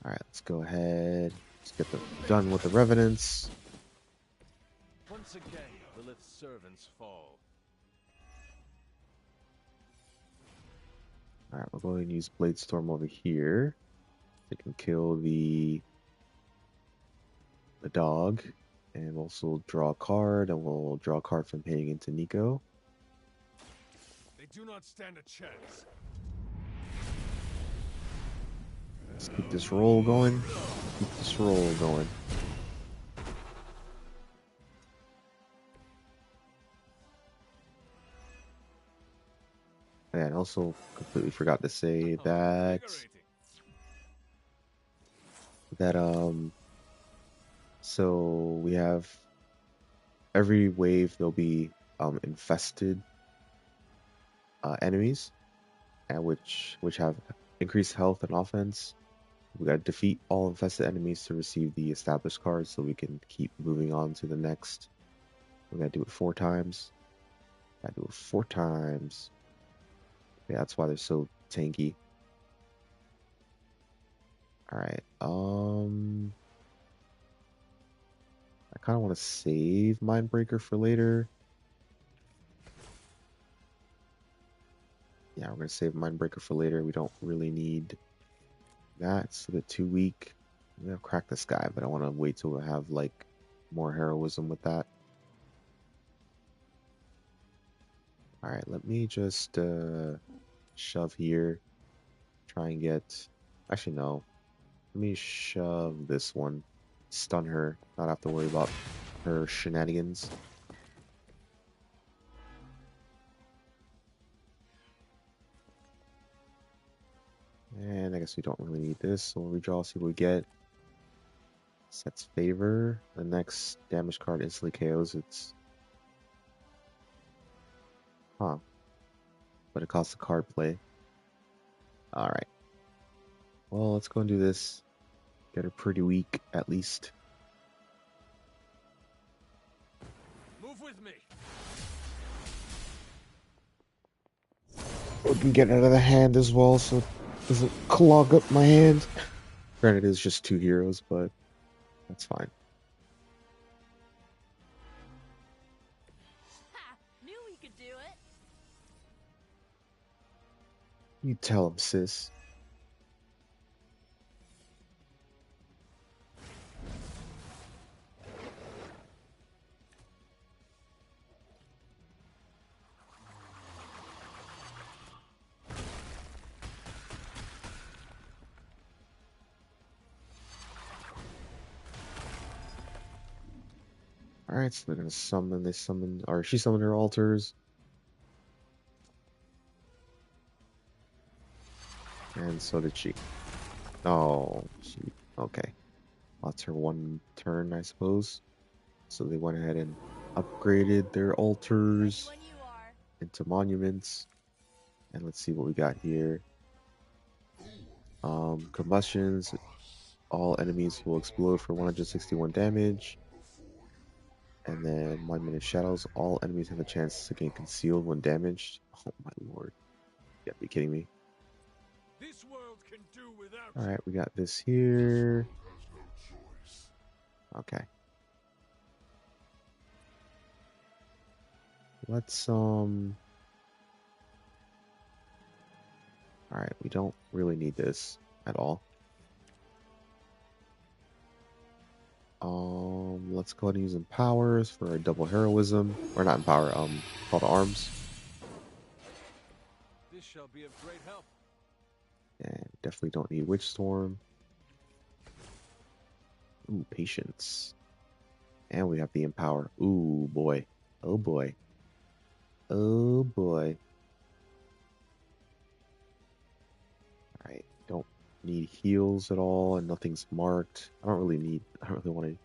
Alright, let's go ahead. Let's get done with the Revenants. Once again, Lilith's servants fall. Alright, we'll go ahead and use Blade Storm over here. It can kill the dog. And we'll also draw a card, and we'll draw a card from hitting into Nico. They do not stand a chance. Let's keep this roll going. Keep this roll going. And also completely forgot to say that so we have every wave there'll be infested enemies, and which have increased health and offense. We gotta defeat all infested enemies to receive the established card, so we can keep moving on to the next. We gotta do it 4 times. Gotta do it 4 times. Yeah, that's why they're so tanky. Alright, I kinda wanna save Mindbreaker for later. Yeah, we're gonna save Mindbreaker for later. We don't really need that. It's a bit too weak. I'm gonna crack this guy, but I wanna wait till we have like more heroism with that. Alright, let me just shove here. Try and get, actually no. Let me shove this one. Stun her. Not have to worry about her shenanigans. And I guess we don't really need this, so we'll redraw, see what we get. Sets favor. The next damage card instantly KOs. It's but it costs a card play. Alright. Well, let's go and do this. Get her pretty weak, at least. Move with me. We can get it out of the hand as well, so it doesn't clog up my hand. Granted, it's just 2 heroes, but that's fine. Ha! Knew we could do it. You tell him, sis. Alright, so they're gonna summon, or she summoned her altars. And so did she. Oh, okay. That's her one turn, I suppose. So they went ahead and upgraded their altars into monuments. And let's see what we got here. Combustions. All enemies will explode for 161 damage. And then Monument of Shadows. All enemies have a chance to gain concealed when damaged. Oh my lord. You gotta be kidding me. This world can do without. Alright, we got this here. Okay. Let's alright, we don't really need this at all. Let's go ahead and use Empowers for a double heroism. Or not Empower, Call to Arms. This shall be of great help. And definitely don't need Witch Storm. Ooh, Patience. And we have the Empower. Ooh, boy. Oh, boy. Oh, boy. Alright, don't need heals at all, and nothing's marked. I don't really want to.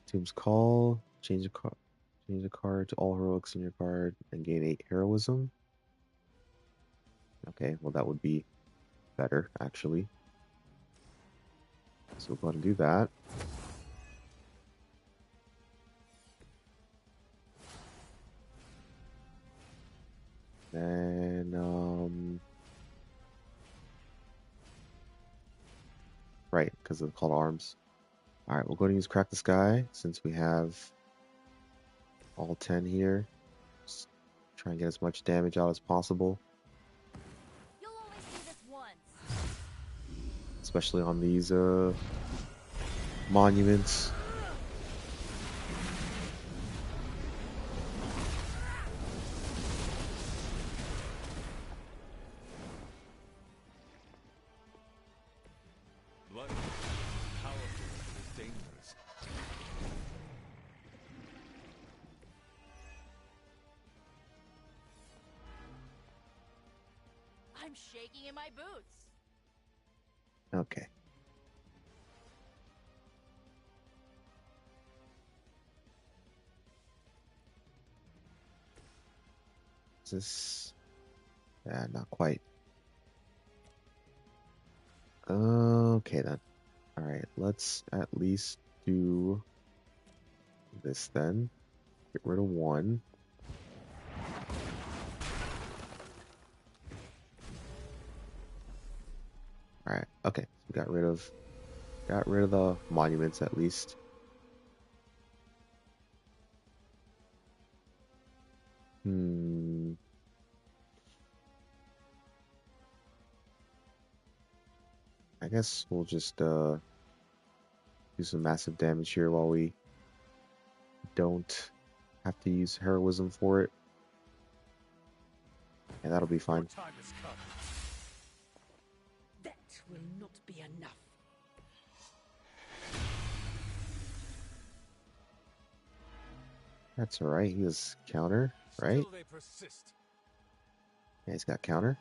Tomb's Call. Change a card to all heroics in your card and gain 8 heroism. Okay, well that would be better, actually. So we'll go ahead and do that. Then, right, because of the call to arms. Alright, we'll go ahead and use Crack the Sky, since we have all 10 here. Just try and get as much damage out as possible. You'll only see this once. Especially on these monuments. Blood is powerful and it is dangerous. I'm shaking in my boots. Okay. Is this... Yeah, not quite. Okay then. Alright, let's at least do this then. Get rid of one. Alright, okay. So we got rid of the monuments at least. I guess we'll just do some massive damage here while we don't have to use heroism for it. And that'll be fine. Time has come. That will not be enough. That's alright, he has counter, right? Still they persist. Yeah, he's got counter.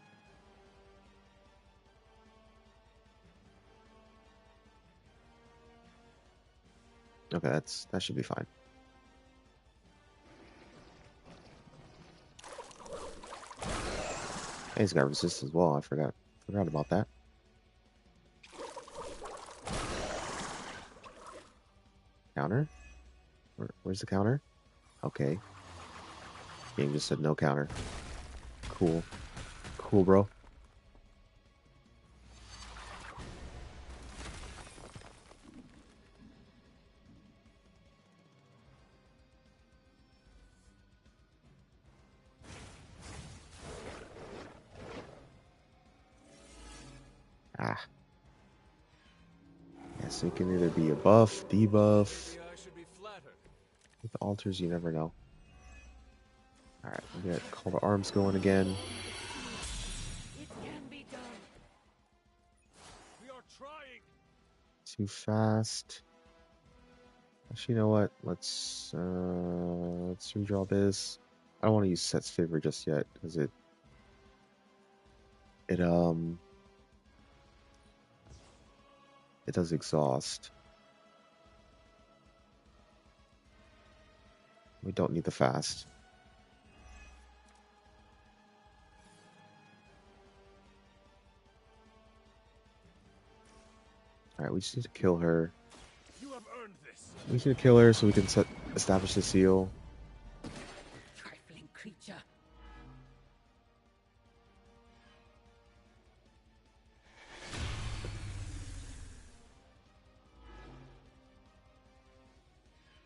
Okay, that should be fine. And he's got resist as well, I forgot about that. Counter? Where's the counter? Okay. Game just said no counter. Cool. Cool, bro. Ah. Yeah, so it can either be a buff, debuff. Maybe I should be flattered. With the altars, you never know. Alright, we got call to arms going again. It can be done. We are trying. Too fast. Actually, you know what? Let's redraw this. I don't want to use Set's Favor just yet because it does exhaust. We don't need the fast. Alright, we just need to kill her. You have earned this. We just need to kill her so we can establish the seal. Trifling creature.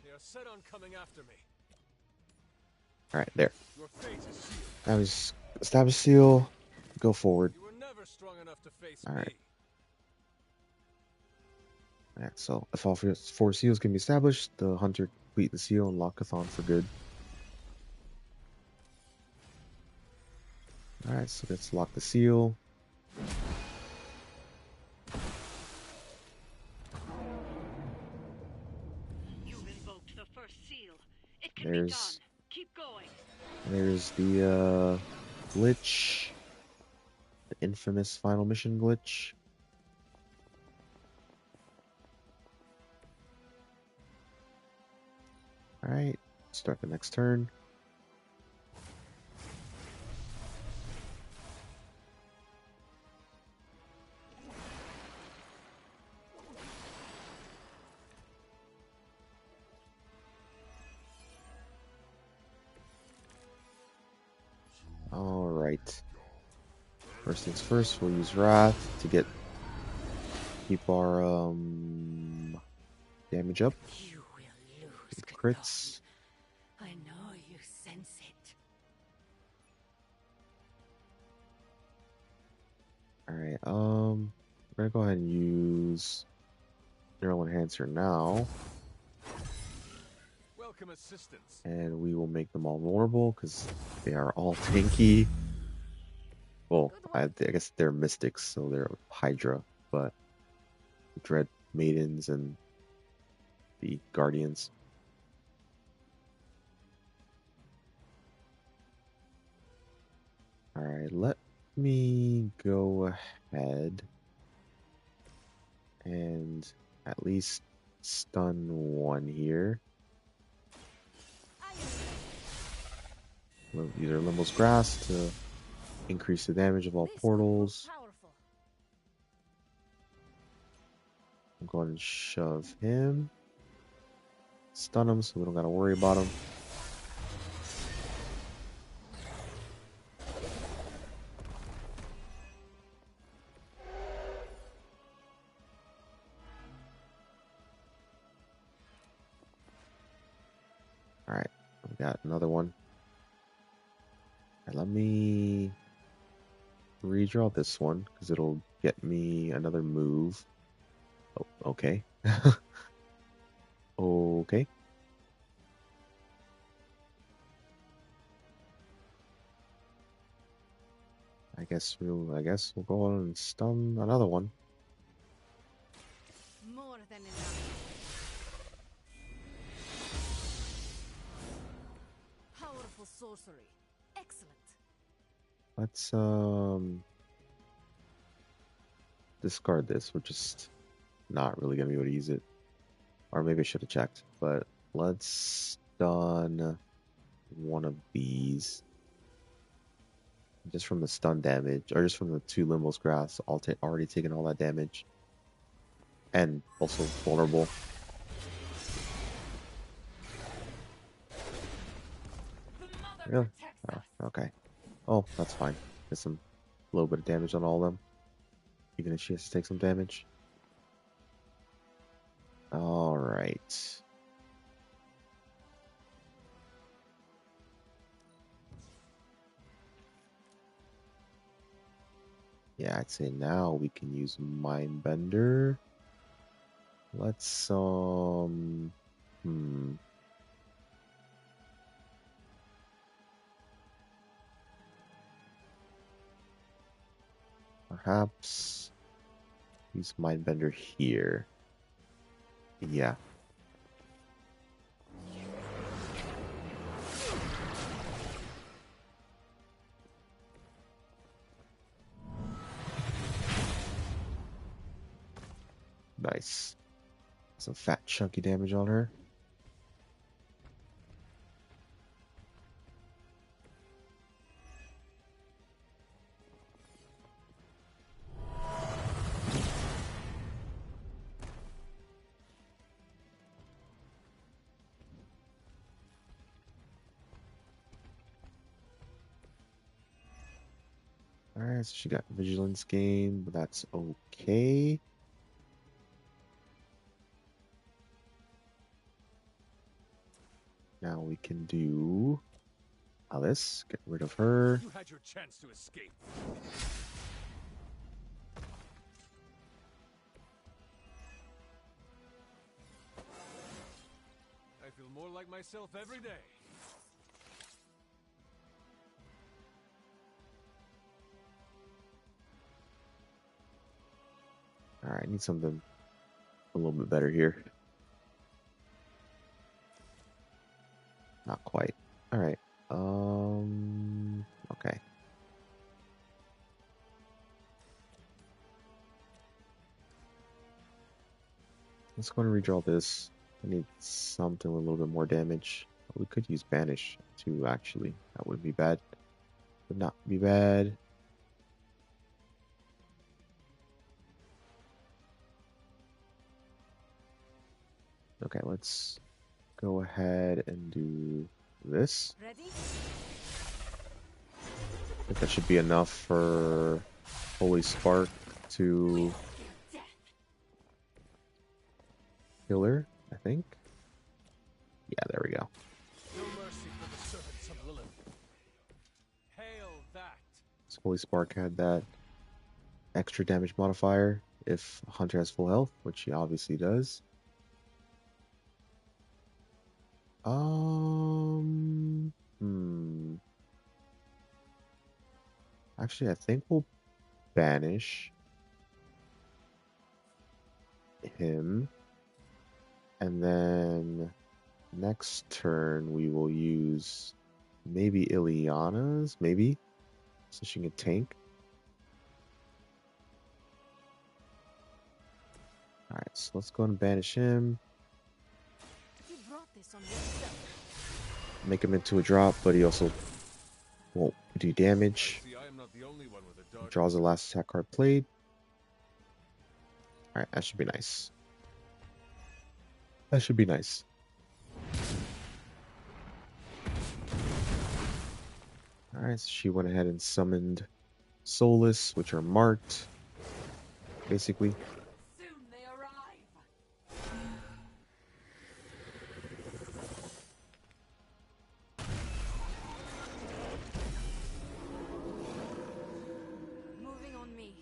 They are set on coming after me. Alright, there. Your fate is sealed. Now we just establish seal. Go forward. You were never strong enough to face Alright. me. Alright, so if all four seals can be established, the hunter complete the seal and lock Chthon for good. Alright, so let's lock the seal. You've invoked the first seal. It can be done. Keep going. There's the glitch. The infamous final mission glitch. Alright, start the next turn. Alright. First things first, we'll use Wrath to keep our damage up. You will lose With crits. I know gonna go ahead and use Neural Enhancer now. Welcome assistance. And we will make them all vulnerable because they are all tanky. Well, I guess they're mystics, so they're Hydra, but the Dread Maidens and the Guardians. Alright, let me go ahead and at least stun one here. Use our Limbo's Grasp to increase the damage of all portals. I'm going to shove him. Stun him so we don't gotta worry about him. Alright, we got another one. Let me redraw this one because it'll get me another move. Oh, okay. Okay. I guess we'll go on and stun another one. More than enough. Powerful sorcery. Excellent. Let's discard this. We're just not really gonna be able to use it. Or maybe I should have checked. But let's stun one of these. Just from the stun damage, or just from the 2 Limbo's Grasp, already taking all that damage. And also vulnerable. Really? Oh, okay. Oh, that's fine. Get some little bit of damage on all of them. Even if she has to take some damage. Alright. Yeah, I'd say now we can use Mindbender. Let's perhaps use Mindbender here. Yeah. Nice. Some fat chunky damage on her. Alright, so she got Vigilance gain, but that's okay. Now we can do Alice, get rid of her. You had your chance to escape. I feel more like myself every day. Alright, I need something a little bit better here. Not quite. Alright. Okay. Let's go and redraw this. I need something with a little bit more damage. We could use Banish too, actually. That wouldn't be bad. Would not be bad. Okay, let's go ahead and do this. Ready? I think that should be enough for Holy Spark to kill her, I think. Yeah, there we go. No mercy for the servants of Lilith. Hail that. So Holy Spark had that extra damage modifier. if Hunter has full health, which he obviously does. Hmm. Actually, I think we'll banish him. And then next turn we will use maybe Ileana's, maybe. So she can tank. Alright, so let's go and banish him. You brought this on yourself. Make him into a drop, but he also won't do damage. See, I am not the only one with a dark. Draws the last attack card played. Alright, that should be nice. That should be nice. Alright, so she went ahead and summoned Soulless, which are marked, basically. Soon they arrive. Moving on me.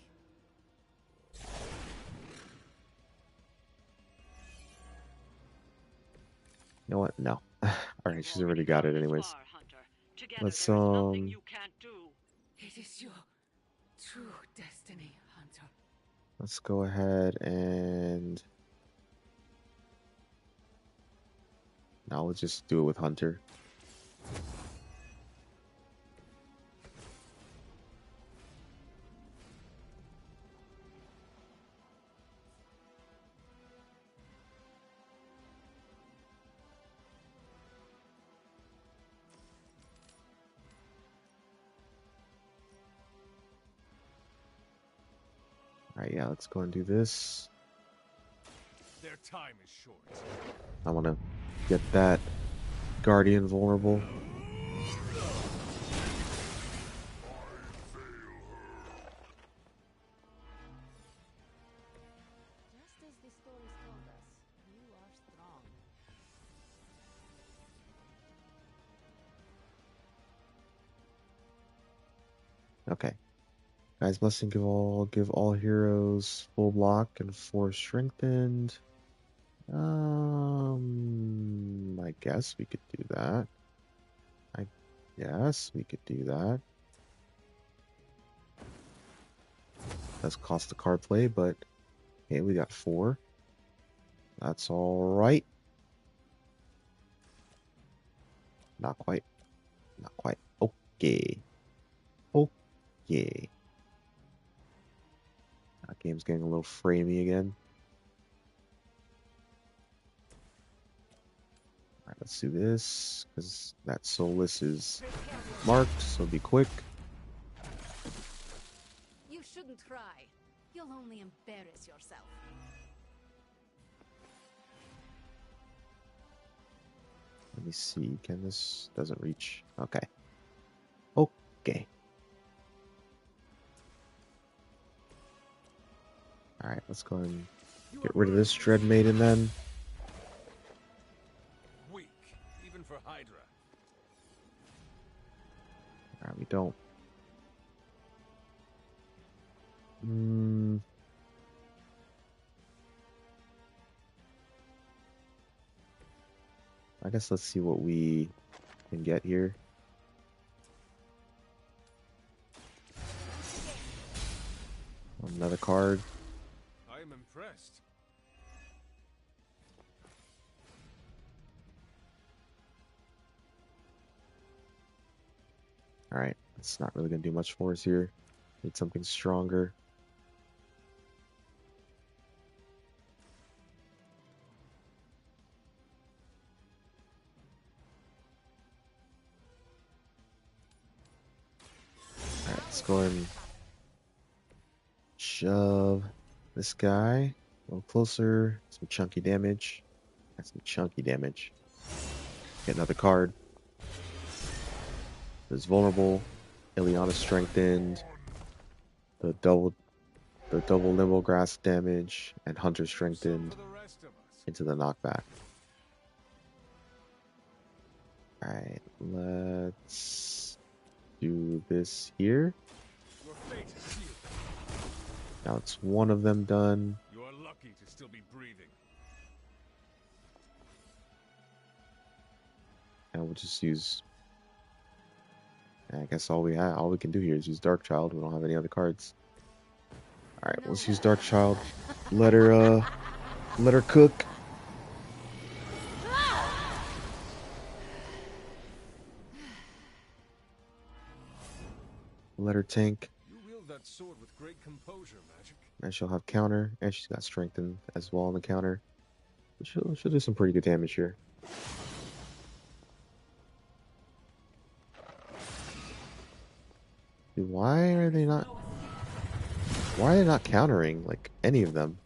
You know what? No. Alright, she's already got it anyways. Together, Let's there is nothing you can't do. It is your true destiny, Hunter. let's go ahead and now we'll just do it with Hunter. Alright, yeah, let's go and do this. Their time is short. I want to get that Guardian vulnerable. Just as the stories told us, you are strong. Okay. Guys, blessing give all heroes full block and 4 strengthened. I guess we could do that. I guess we could do that. Does cost the card play, but okay, we got 4. That's all right. Not quite. Not quite. Okay. Okay. That game's getting a little framey again. Alright, let's do this, because that Soulless is marked, so be quick. You shouldn't try. You'll only embarrass yourself. Let me see, can this... doesn't reach. Okay. Okay. Alright, let's go and get rid of this Dread Maiden then. Weak, even for Hydra. Alright, we don't. I guess let's see what we can get here. Another card. I am impressed. Alright, it's not really going to do much for us here. Need something stronger. Alright, let's go and shove this guy a little closer. Some chunky damage. That's some chunky damage. Get another card. It's vulnerable. Ileana strengthened. The double nimble grasp damage and Hunter strengthened into the knockback. Alright, let's do this here. Your fate is sealed. Now it's one of them done. You are lucky to still be breathing. And we'll just use. I guess all we can do here is use Dark Child. We don't have any other cards. All right, let's use Dark Child. Let her cook. Let her tank. You wield that sword with great composure, Magic. And she'll have counter, and she's got strengthened as well on the counter. But she'll do some pretty good damage here. Dude, why are they not countering, like, any of them?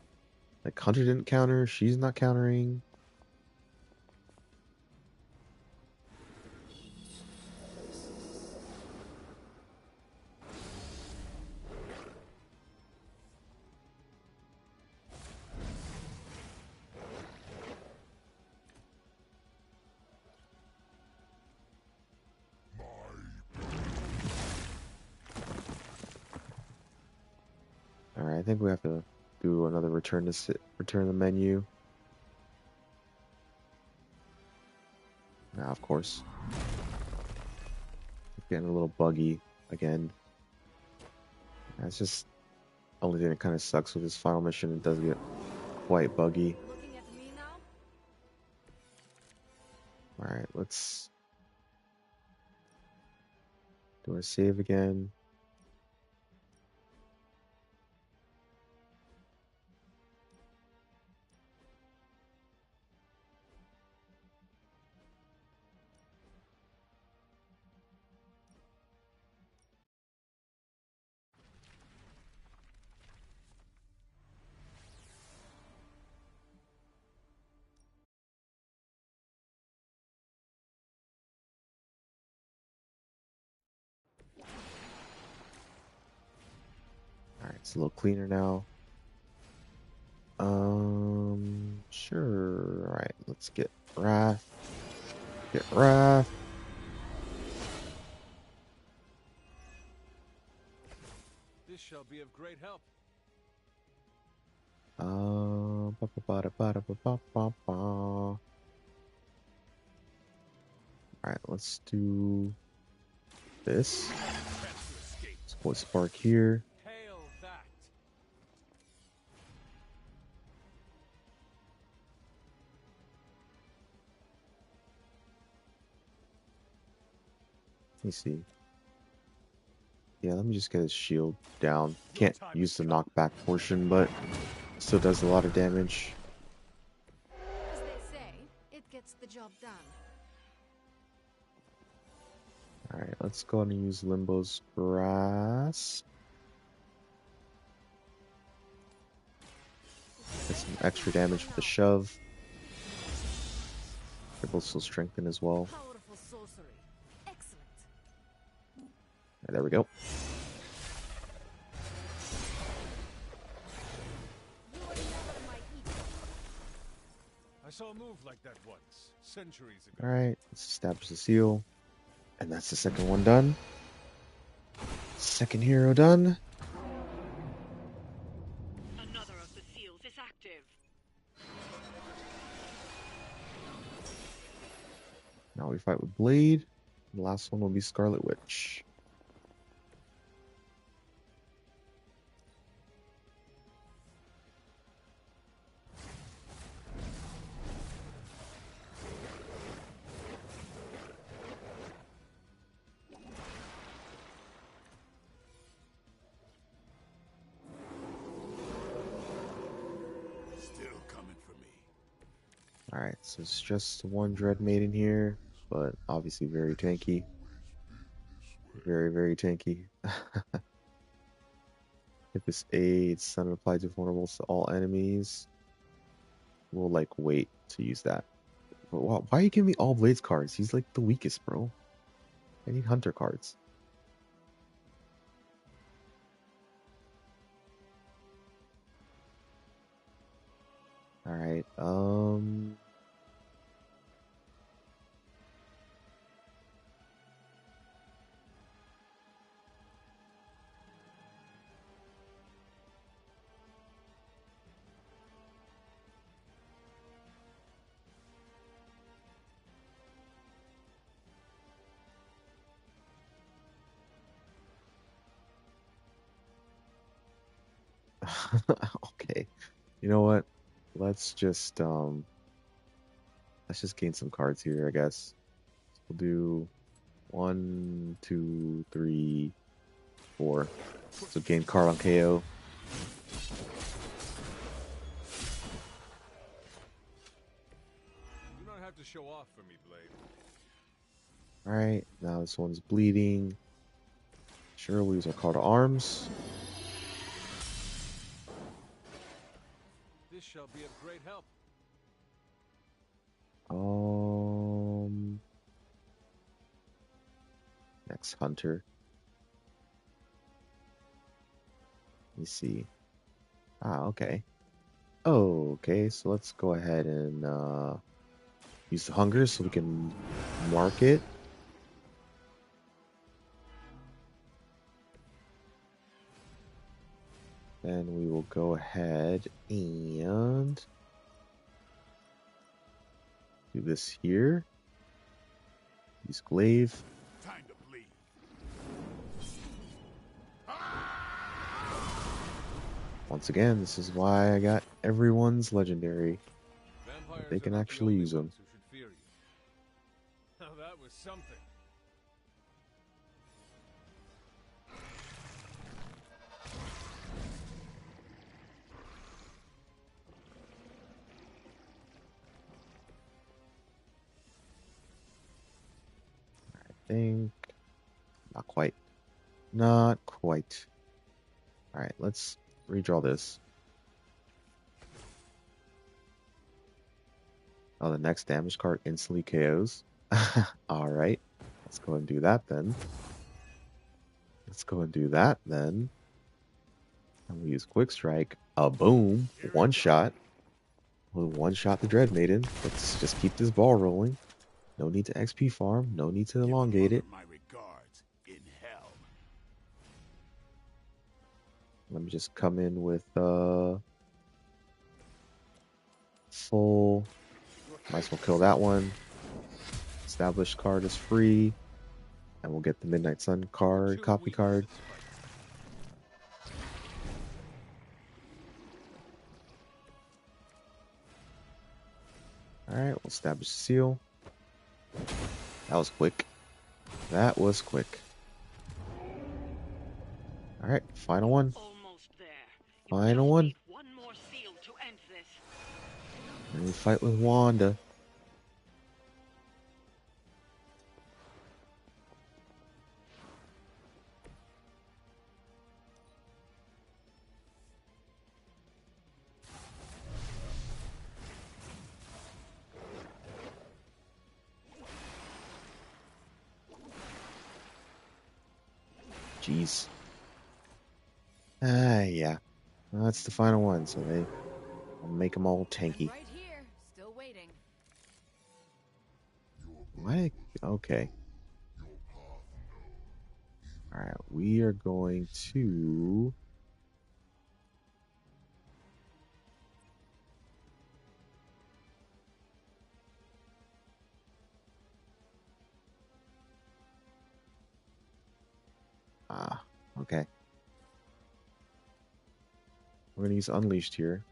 Like, Hunter didn't counter, she's not countering. Alright, I think we have to do another return the menu. Now, of course. Getting a little buggy again. That's just only thing that kind of sucks with this final mission. It does get quite buggy. Looking at me now? Alright, let's do our save again. Alright, it's a little cleaner now. Sure. Alright, let's get Wrath. Get Wrath. This shall be of great help. Alright, let's do this. Let's put Spark here. Hail that. Let me see. Yeah, let me just get his shield down. Can't use the knockback portion, but still does a lot of damage. As they say, it gets the job done. Alright, let's go ahead and use Limbo's Grasp. Get some extra damage for the shove. They're both still strengthened as well. Powerful sorcery. Excellent. Right, there we go. You are never my equal. I saw a move like that once, centuries ago. Alright, let's establish the seal. And that's the second one done. Second hero done. Another of the seals is active. Now we fight with Blade. The last one will be Scarlet Witch. Still coming for me. Alright, so it's just one Dread Maiden here, but obviously very tanky. Very, very tanky. If this aids, Sun applies to vulnerable to all enemies. We'll like wait to use that. But why are you giving me all Blades cards? He's like the weakest, bro. I need Hunter cards. Alright, Okay. You know what? Let's just gain some cards here, I guess. We'll do 1, 2, 3, 4. So gain card on KO. Do not have to show off for me, Blade. Alright, now this one's bleeding. Sure, we'll use our call to arms. This shall be of great help. Next hunter. Let me see. Okay. Oh, okay, so let's go ahead and use the hunger so we can mark it. Then we will go ahead and do this here. Use glaive. Time to bleed. Once again, this is why I got everyone's legendary. Vampires They can are not the actually only use them. ones who should fear you. Now that was something. I think not quite. Not quite. Alright, let's redraw this. Oh, the next damage card instantly KOs. Alright. Let's go and do that then. And we use Quick Strike. A boom. One shot. We'll one shot the Dread Maiden. Let's just keep this ball rolling. No need to XP farm. No need to elongate it. My regards in hell. Let me just come in with full. Might as well kill that one. Established card is free. And we'll get the Midnight Sun card, copy card. Alright, we'll establish the seal. That was quick. That was quick. Alright, final one. Almost there. Final one. One more seal to end this. And we fight with Wanda. Jeez. Yeah. Well, that's the final one, so I'll make them all tanky. Right here, still waiting. Why? Okay. Alright, we are going to... okay. We're going to use Unleashed here.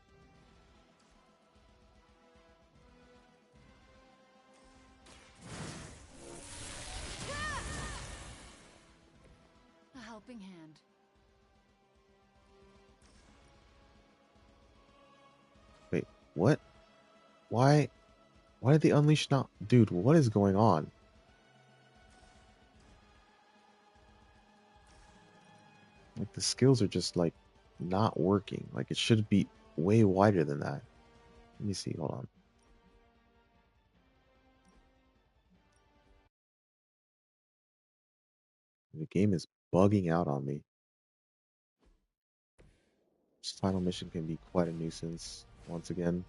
A helping hand. Wait, what? Why did they unleash not? Dude, what is going on? Like, the skills are just, like, not working. Like, it should be way wider than that. Let me see, hold on. The game is bugging out on me. This final mission can be quite a nuisance, once again.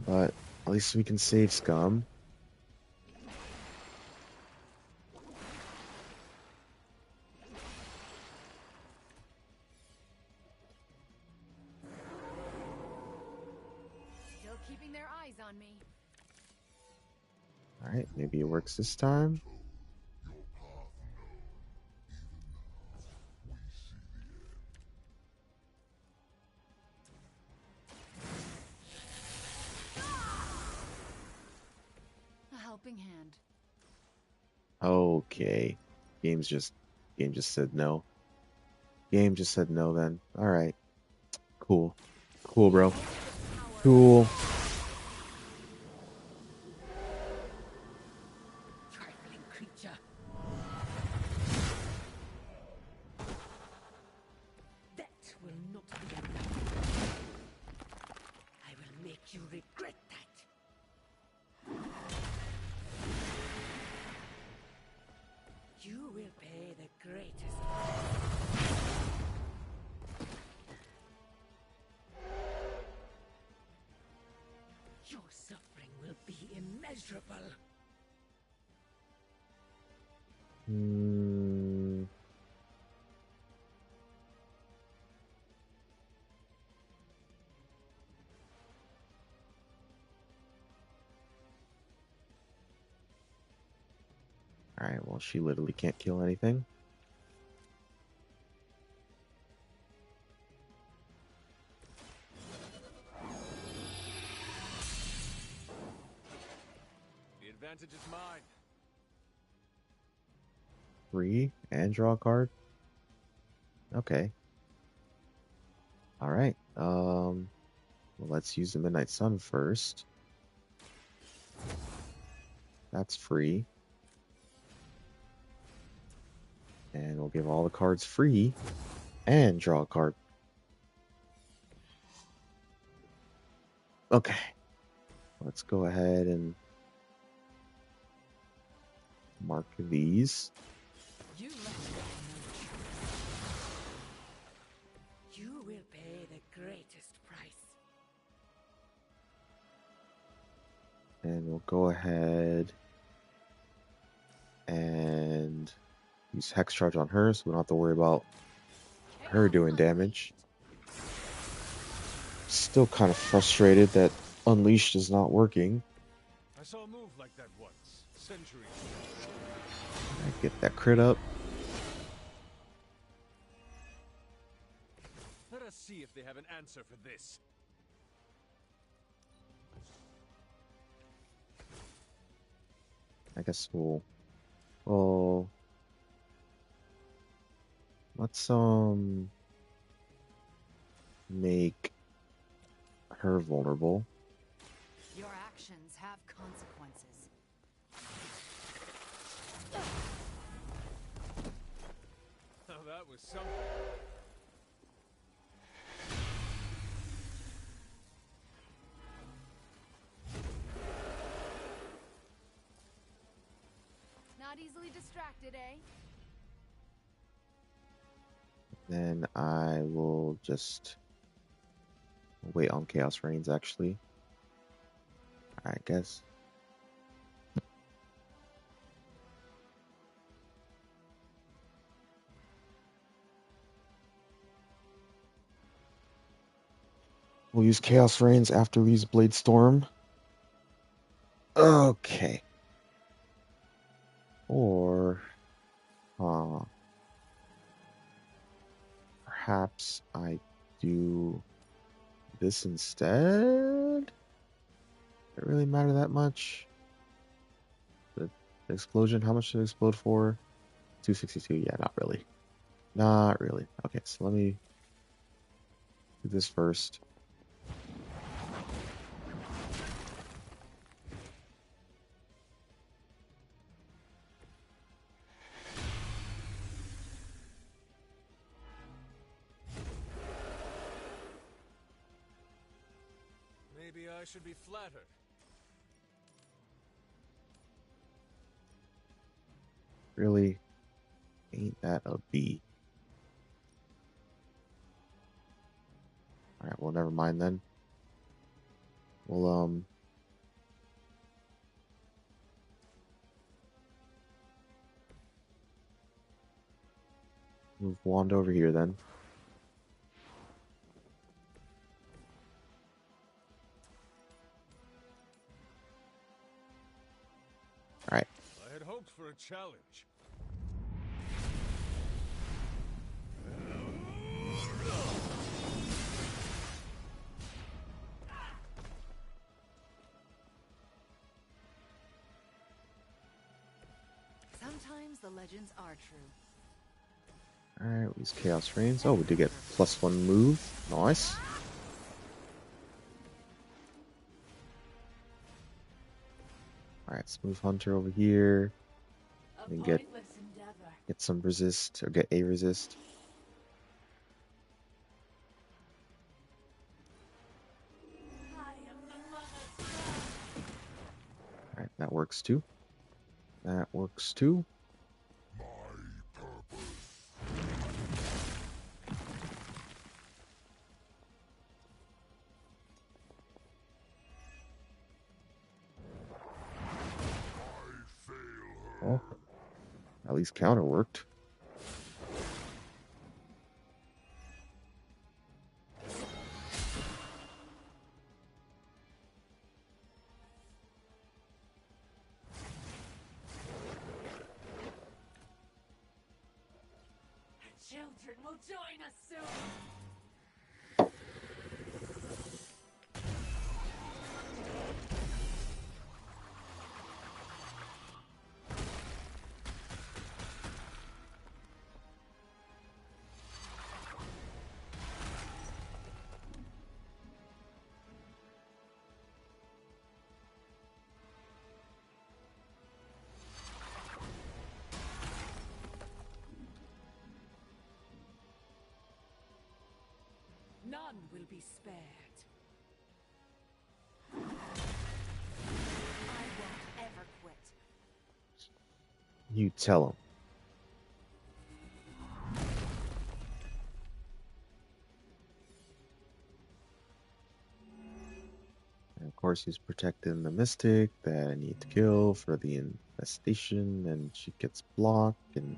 But at least we can save Scum. Still keeping their eyes on me. Alright, maybe it works this time. Okay. Game's just game just said no. Game just said no then. Alright. Cool. Cool, bro. Cool. Trifling creature. That will not be enough. I will make you regret that. You will pay the greatest price. Your suffering will be immeasurable. Alright, well, she literally can't kill anything. The advantage is mine. Free and draw a card. Okay. Alright. Well, let's use the Midnight Sun first. That's free. And we'll give all the cards free and draw a card. Okay. Let's go ahead and mark these. You must know. You will pay the greatest price. And we'll go ahead and use Hex Charge on her, so we don't have to worry about her doing damage. Still kind of frustrated that Unleashed is not working. I saw a move like that once, centuries. I get that crit up. Let us see if they have an answer for this. I guess well, let's make her vulnerable. Your actions have consequences. Now that was something. Not easily distracted, eh? Then I will just wait on Chaos Reigns, actually. I guess. We'll use Chaos Reigns after we use Blade Storm. Okay. Or perhaps I do this instead? Does it really matter that much? The explosion, how much did it explode for? 262, yeah, not really. Not really. Okay, so let me do this first. Maybe I should be flattered. Really? Ain't that a B? Alright, well, never mind then. We'll, move Wanda over here then. Alright. I had hoped for a challenge. legends are true. Alright, we use Chaos Reigns. Oh, we did get +1 move. Nice. Alright, Smooth Hunter over here. And get some resist, or get a resist. Alright, that works too. That works too. Oh, at least counter worked. Children will join us soon. None will be spared. I won't ever quit. You tell him. And of course, he's protecting the Mystic that I need to kill for the infestation, and she gets blocked, and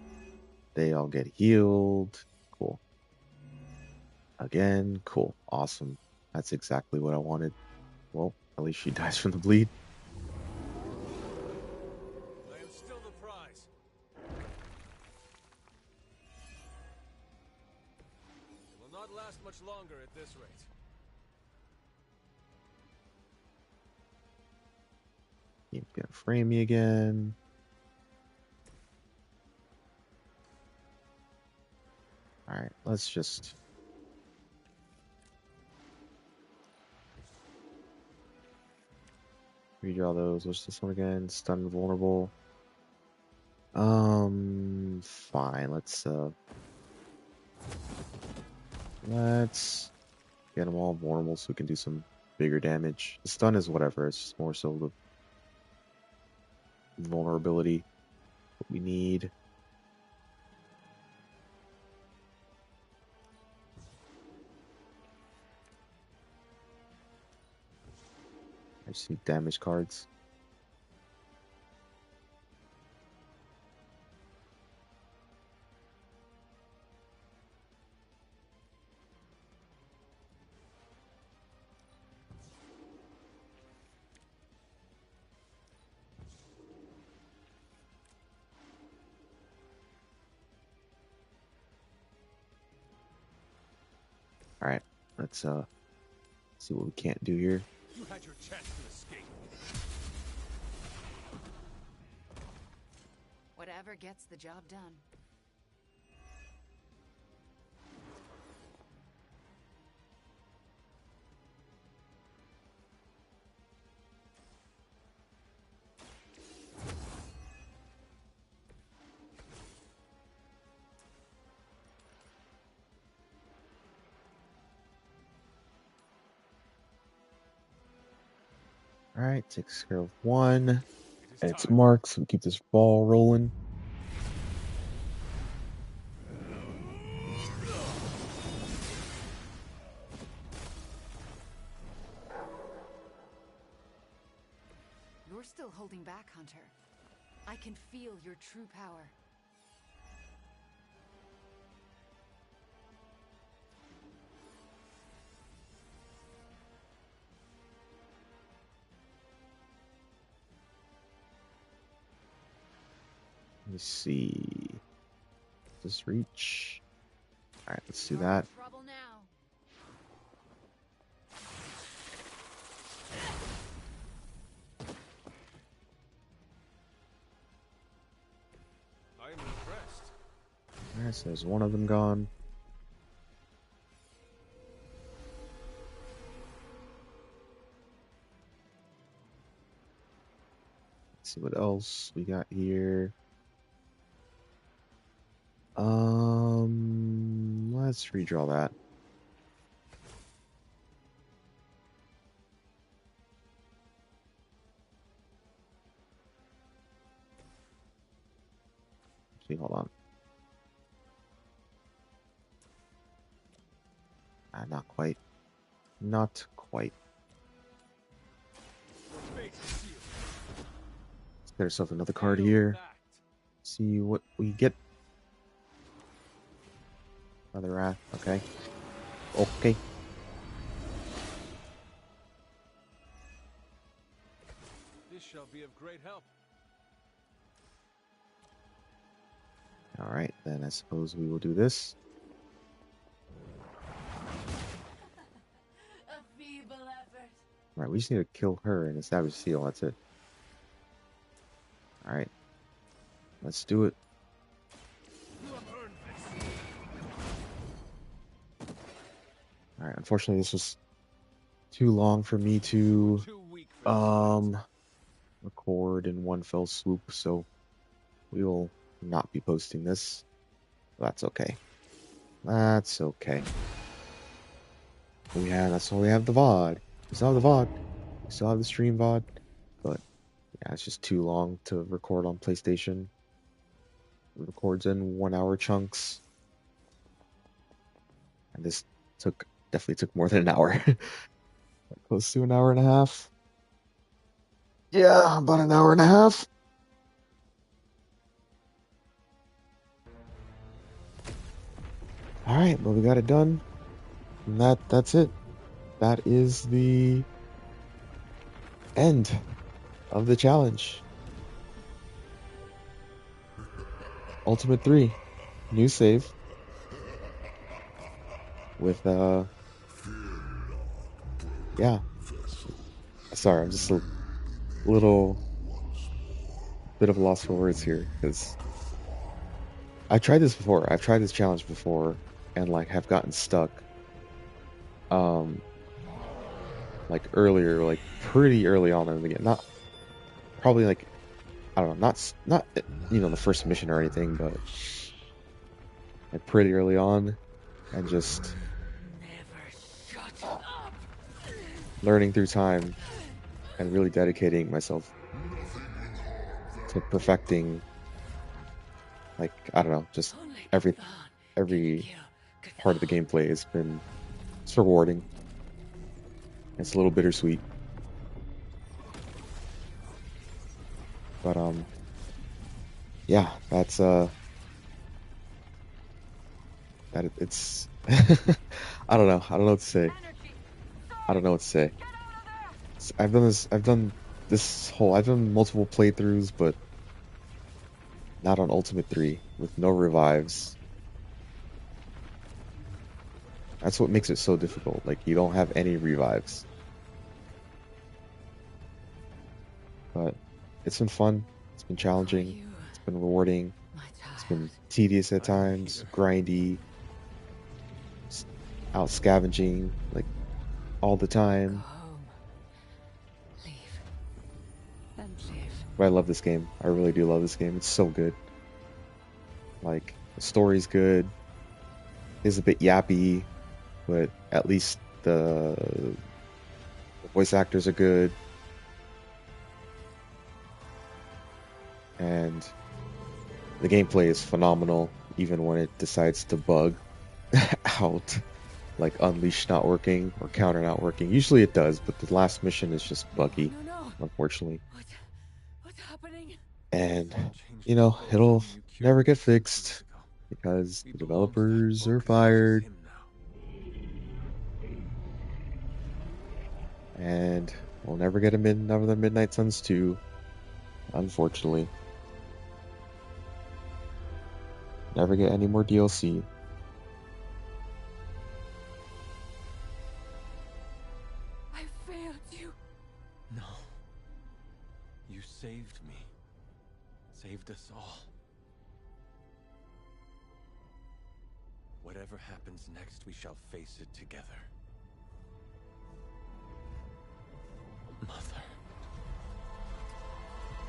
they all get healed. Cool. Again, cool. Awesome. That's exactly what I wanted. Well, at least she dies from the bleed. I am still the prize. It will not last much longer at this rate. He's gonna frame me again. Alright, let's just... redraw those. What's this one again? Stun vulnerable. Fine. Let's get them all vulnerable so we can do some bigger damage. The stun is whatever. It's just more so the vulnerability what we need. I just need damage cards. Alright, let's see what we can't do here. You had your chance to escape. Whatever gets the job done. Alright, takes care of one. And it's marked, so we keep this ball rolling. You're still holding back, Hunter. I can feel your true power. Let me see. Does this reach? Alright, let's do that. Trouble now. I am so there's one of them gone. Let's see what else we got here. Let's redraw that. Actually, hold on. Not quite. Not quite. Let's get ourselves another card here. See what we get. Another wrath. Okay. Okay. This shall be of great help. Alright, then I suppose we will do this. A feeble effort. Alright, we just need to kill her and establish seal. That's it. Alright. Let's do it. Alright, unfortunately this was too long for me to record in one fell swoop, so we will not be posting this. That's okay. That's okay. That's all we have, the VOD. We still have the VOD. We still have the stream VOD. But yeah, it's just too long to record on PlayStation. It records in 1 hour chunks. And this definitely took more than an hour. Close to an hour and a half. Yeah, about an hour and a half. Alright, well we got it done. And that's it. That is the end of the challenge. Ultimate 3. New save. With yeah. Sorry, I'm just a little bit of a loss for words here, because I tried this before. I've tried this challenge before and like have gotten stuck. Like earlier, like pretty early on in the game. Not probably like, I don't know, not you know, the first mission or anything, but like pretty early on, and just learning through time and really dedicating myself to perfecting, like, I don't know, just every part of the gameplay has been, it's rewarding. It's a little bittersweet. But yeah, that's it's I don't know what to say. I don't know what to say. I've done multiple playthroughs, but not on Ultimate 3 with no revives. That's what makes it so difficult. Like, you don't have any revives. But it's been fun. It's been challenging. It's been rewarding. It's been tedious at times, grindy, out scavenging, like, all the time. But I love this game. I really do love this game. It's so good. Like, the story's good. It's a bit yappy, but at least the voice actors are good. And the gameplay is phenomenal, even when it decides to bug out, like Unleash not working or Counter not working. Usually it does, but the last mission is just buggy, unfortunately. What's happening? And, you know, it'll never get fixed because the developers are fired. And we'll never get another Midnight Suns 2, unfortunately. Never get any more DLC. I failed you. No. You saved me. Saved us all. Whatever happens next, we shall face it together. Mother.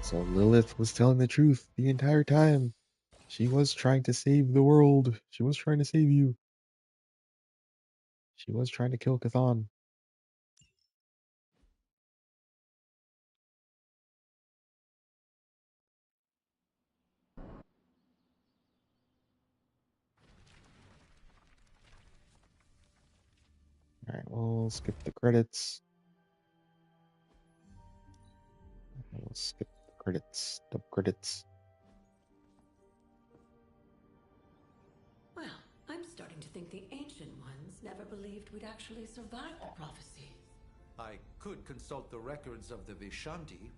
So Lilith was telling the truth the entire time. She was trying to save the world. She was trying to save you. She was trying to kill Cathan. Alright, we'll skip the credits. We'll skip the credits. The credits. Well, I'm starting to think the Ancient Ones never believed we'd actually survive the prophecy. I could consult the records of the Vishanti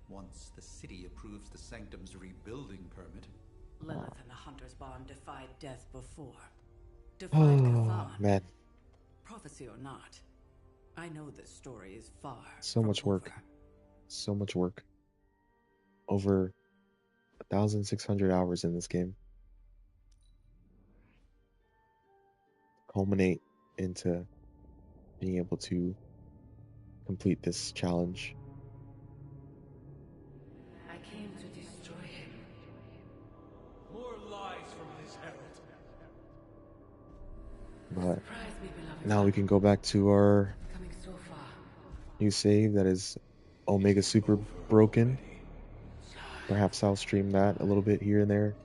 once the city approves the Sanctum's rebuilding permit. Lilith and the Hunter's Bond defied death before. Oh, Defied Cathan. man. Prophecy or not, I know this story is far So from much work. over. So much work. Over 1,600 hours in this game. Culminate into being able to complete this challenge. I came to destroy him. More lies from this herald. But Surprise me, beloved. now we can go back to our Coming so far. new save that is Omega Super Broken. Perhaps I'll stream that a little bit here and there.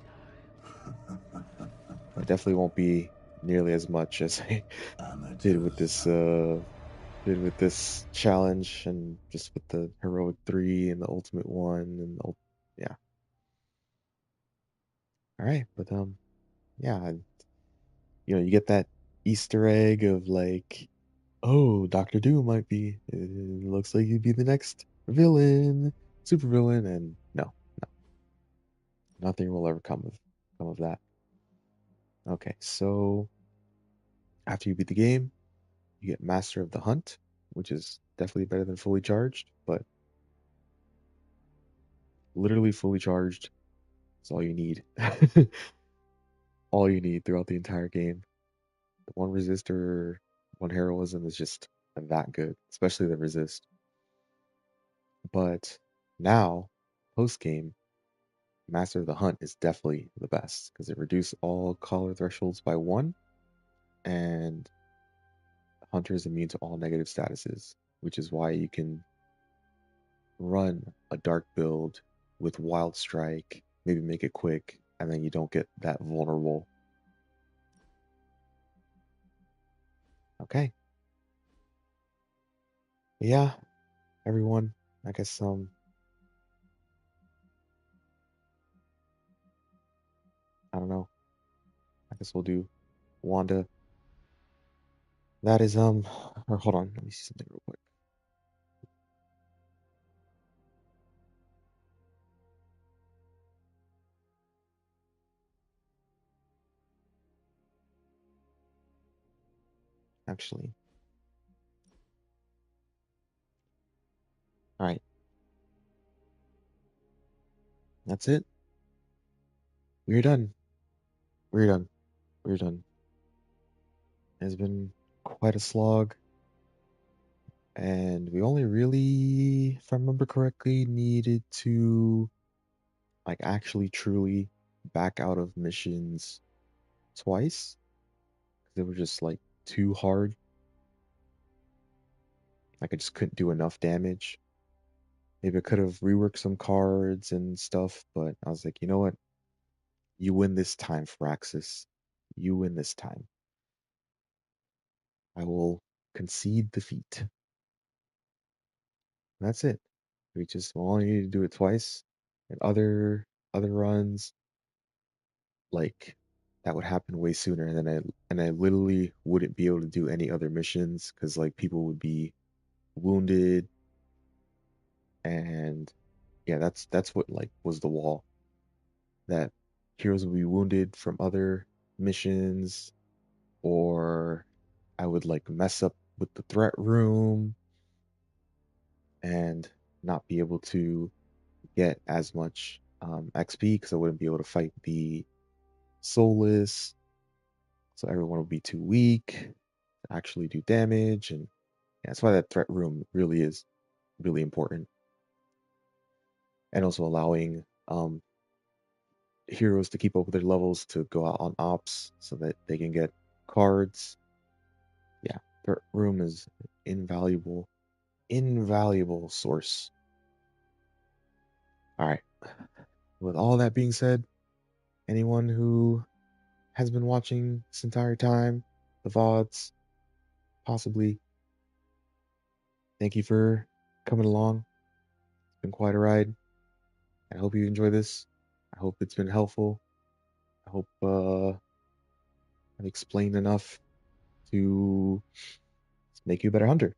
It definitely won't be nearly as much as I did with this challenge and just with the Heroic 3 and the Ultimate 1 and yeah. Alright, but yeah, you get that Easter egg of like, oh, Doctor Doom might be, it looks like he'd be the next villain, super villain, and no, nothing will ever come of that. Okay, so after you beat the game, you get Master of the Hunt, which is definitely better than fully charged, but literally fully charged is all you need. All you need throughout the entire game. The one resistor, one heroism is just that good, especially the resist. But now, post game, Master of the Hunt is definitely the best because it reduced all color thresholds by 1, and Hunter is immune to all negative statuses, which is why you can run a dark build with Wild Strike, maybe make it quick, and then you don't get that vulnerable. Okay. Yeah, everyone, I guess I don't know. I guess we'll do Wanda. That is or hold on, let me see something real quick. Actually. All right. That's it. We're done. We're done. We're done. It's been quite a slog. And we only really, if I remember correctly, needed to like actually truly back out of missions twice. They were just like too hard. Like I just couldn't do enough damage. Maybe I could have reworked some cards and stuff, but I was like, you know what? You win this time, Firaxis. You win this time. I will concede defeat. And that's it. We only need to do it twice. And other runs, like that would happen way sooner. And I literally wouldn't be able to do any other missions because like people would be wounded, and yeah, that's what like was the wall. That heroes would be wounded from other missions, or I would like mess up with the threat room and not be able to get as much XP because I wouldn't be able to fight the soulless. So everyone will be too weak to actually do damage, and that's why that threat room really is really important. And also allowing heroes to keep up with their levels to go out on ops so that they can get cards. Yeah, threat room is invaluable, invaluable source. All right. With all that being said, anyone who has been watching this entire time, the VODs, possibly, thank you for coming along. It's been quite a ride. I hope you enjoy this. I hope it's been helpful. I hope I've explained enough to make you a better hunter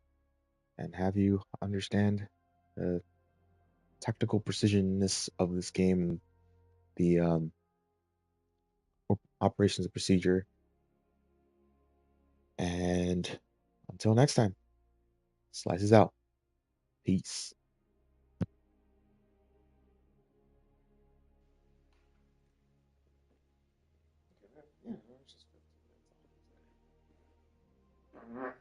and have you understand the tactical precisionness of this game, the operations and procedure. And until next time, slices out. Peace. Yeah,